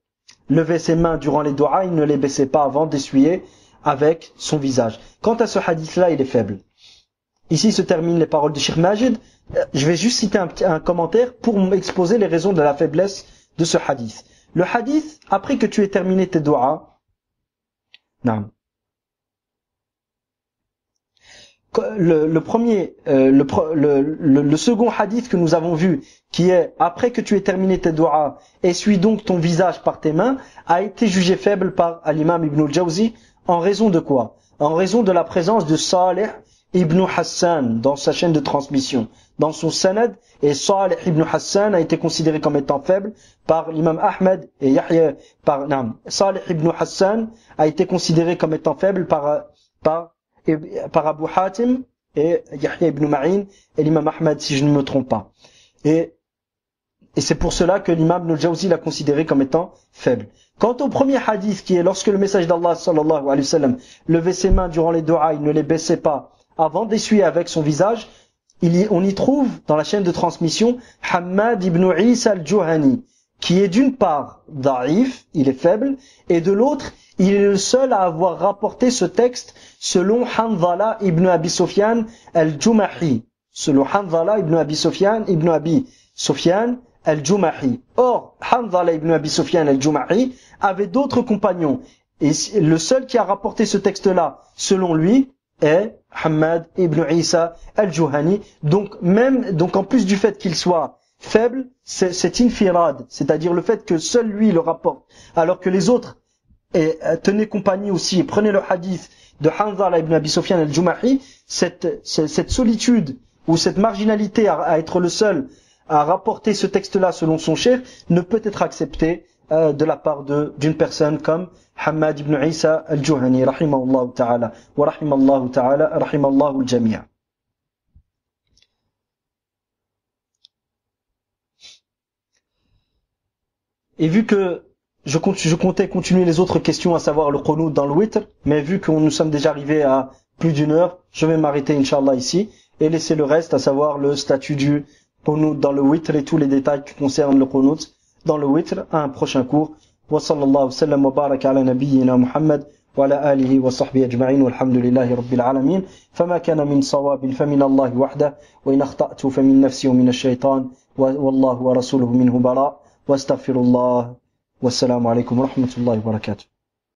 lever ses mains durant les du'as, il ne les baissait pas avant d'essuyer avec son visage. Quant à ce hadith-là, il est faible. Ici se terminent les paroles de Cheikh Majid. Je vais juste citer un commentaire pour exposer les raisons de la faiblesse de ce hadith. Le hadith, après que tu aies terminé tes du'as, le second hadith que nous avons vu, qui est après que tu aies terminé tes du'as, essuie donc ton visage par tes mains, a été jugé faible par l'imam Ibn al-Jawzi. En raison de quoi? En raison de la présence de Salih Ibn Hassan dans sa chaîne de transmission, dans son sanad, et Salih Ibn Hassan a été considéré comme étant faible par l'imam Ahmed et Yahya, Salih Ibn Hassan a été considéré comme étant faible par Abu Hatim et Yahya ibn Ma'in et l'imam Ahmed, si je ne me trompe pas. Et c'est pour cela que l'imam Ibn al-Jawzi l'a considéré comme étant faible. Quant au premier hadith, qui est lorsque le message d'Allah sallallahu alayhi wa sallam levait ses mains durant les du'as, il ne les baissait pas avant d'essuyer avec son visage, on y trouve dans la chaîne de transmission Hammad ibn Isa al-Juhani, qui est d'une part da'if, il est faible, et de l'autre, il est le seul à avoir rapporté ce texte selon Hanzala ibn Abi Sufyan al-Jumahi. Selon Hanzala ibn Abi Sufyan al-Jumahi. Or, Hanzala ibn Abi Sufyan al-Jumahi avait d'autres compagnons. Et le seul qui a rapporté ce texte-là, selon lui, est Hammad ibn Isa al-Juhani. Donc en plus du fait qu'il soit faible, c'est infirad, c'est-à-dire le fait que seul lui le rapporte, alors que les autres tenaient compagnie aussi et prenaient le hadith de Hanzala ibn Abi Sufyan al-Jumahi. Cette solitude ou cette marginalité à être le seul à rapporter ce texte-là selon son cheikh ne peut être acceptée de la part d'une personne comme Hammad ibn Isa al-Juhani, rahimahullah ta'ala, wa rahimallahu ta'ala, rahimallahu al-jami'a. Et vu que je comptais continuer les autres questions, à savoir le qunut dans le witr, mais vu que nous sommes déjà arrivés à plus d'une heure, je vais m'arrêter Inch'Allah ici, et laisser le reste, à savoir le statut du qunut dans le witr et tous les détails qui concernent le qunut dans le witr à un prochain cours. Wa sallallahu sallam wa baraka ala nabiyyina Muhammad wa ala alihi wa sahbihi ajma'in walhamdulillahi rabbil alamin. Fama kana min sawabin famin Allah wahdah wa in akhta'tu famin nafsi wa min ash-shaytan wallahu wa rasuluhu minhu bara wa astaghfirullah. Wassalamu alaykum wa rahmatullahi wa barakatuh.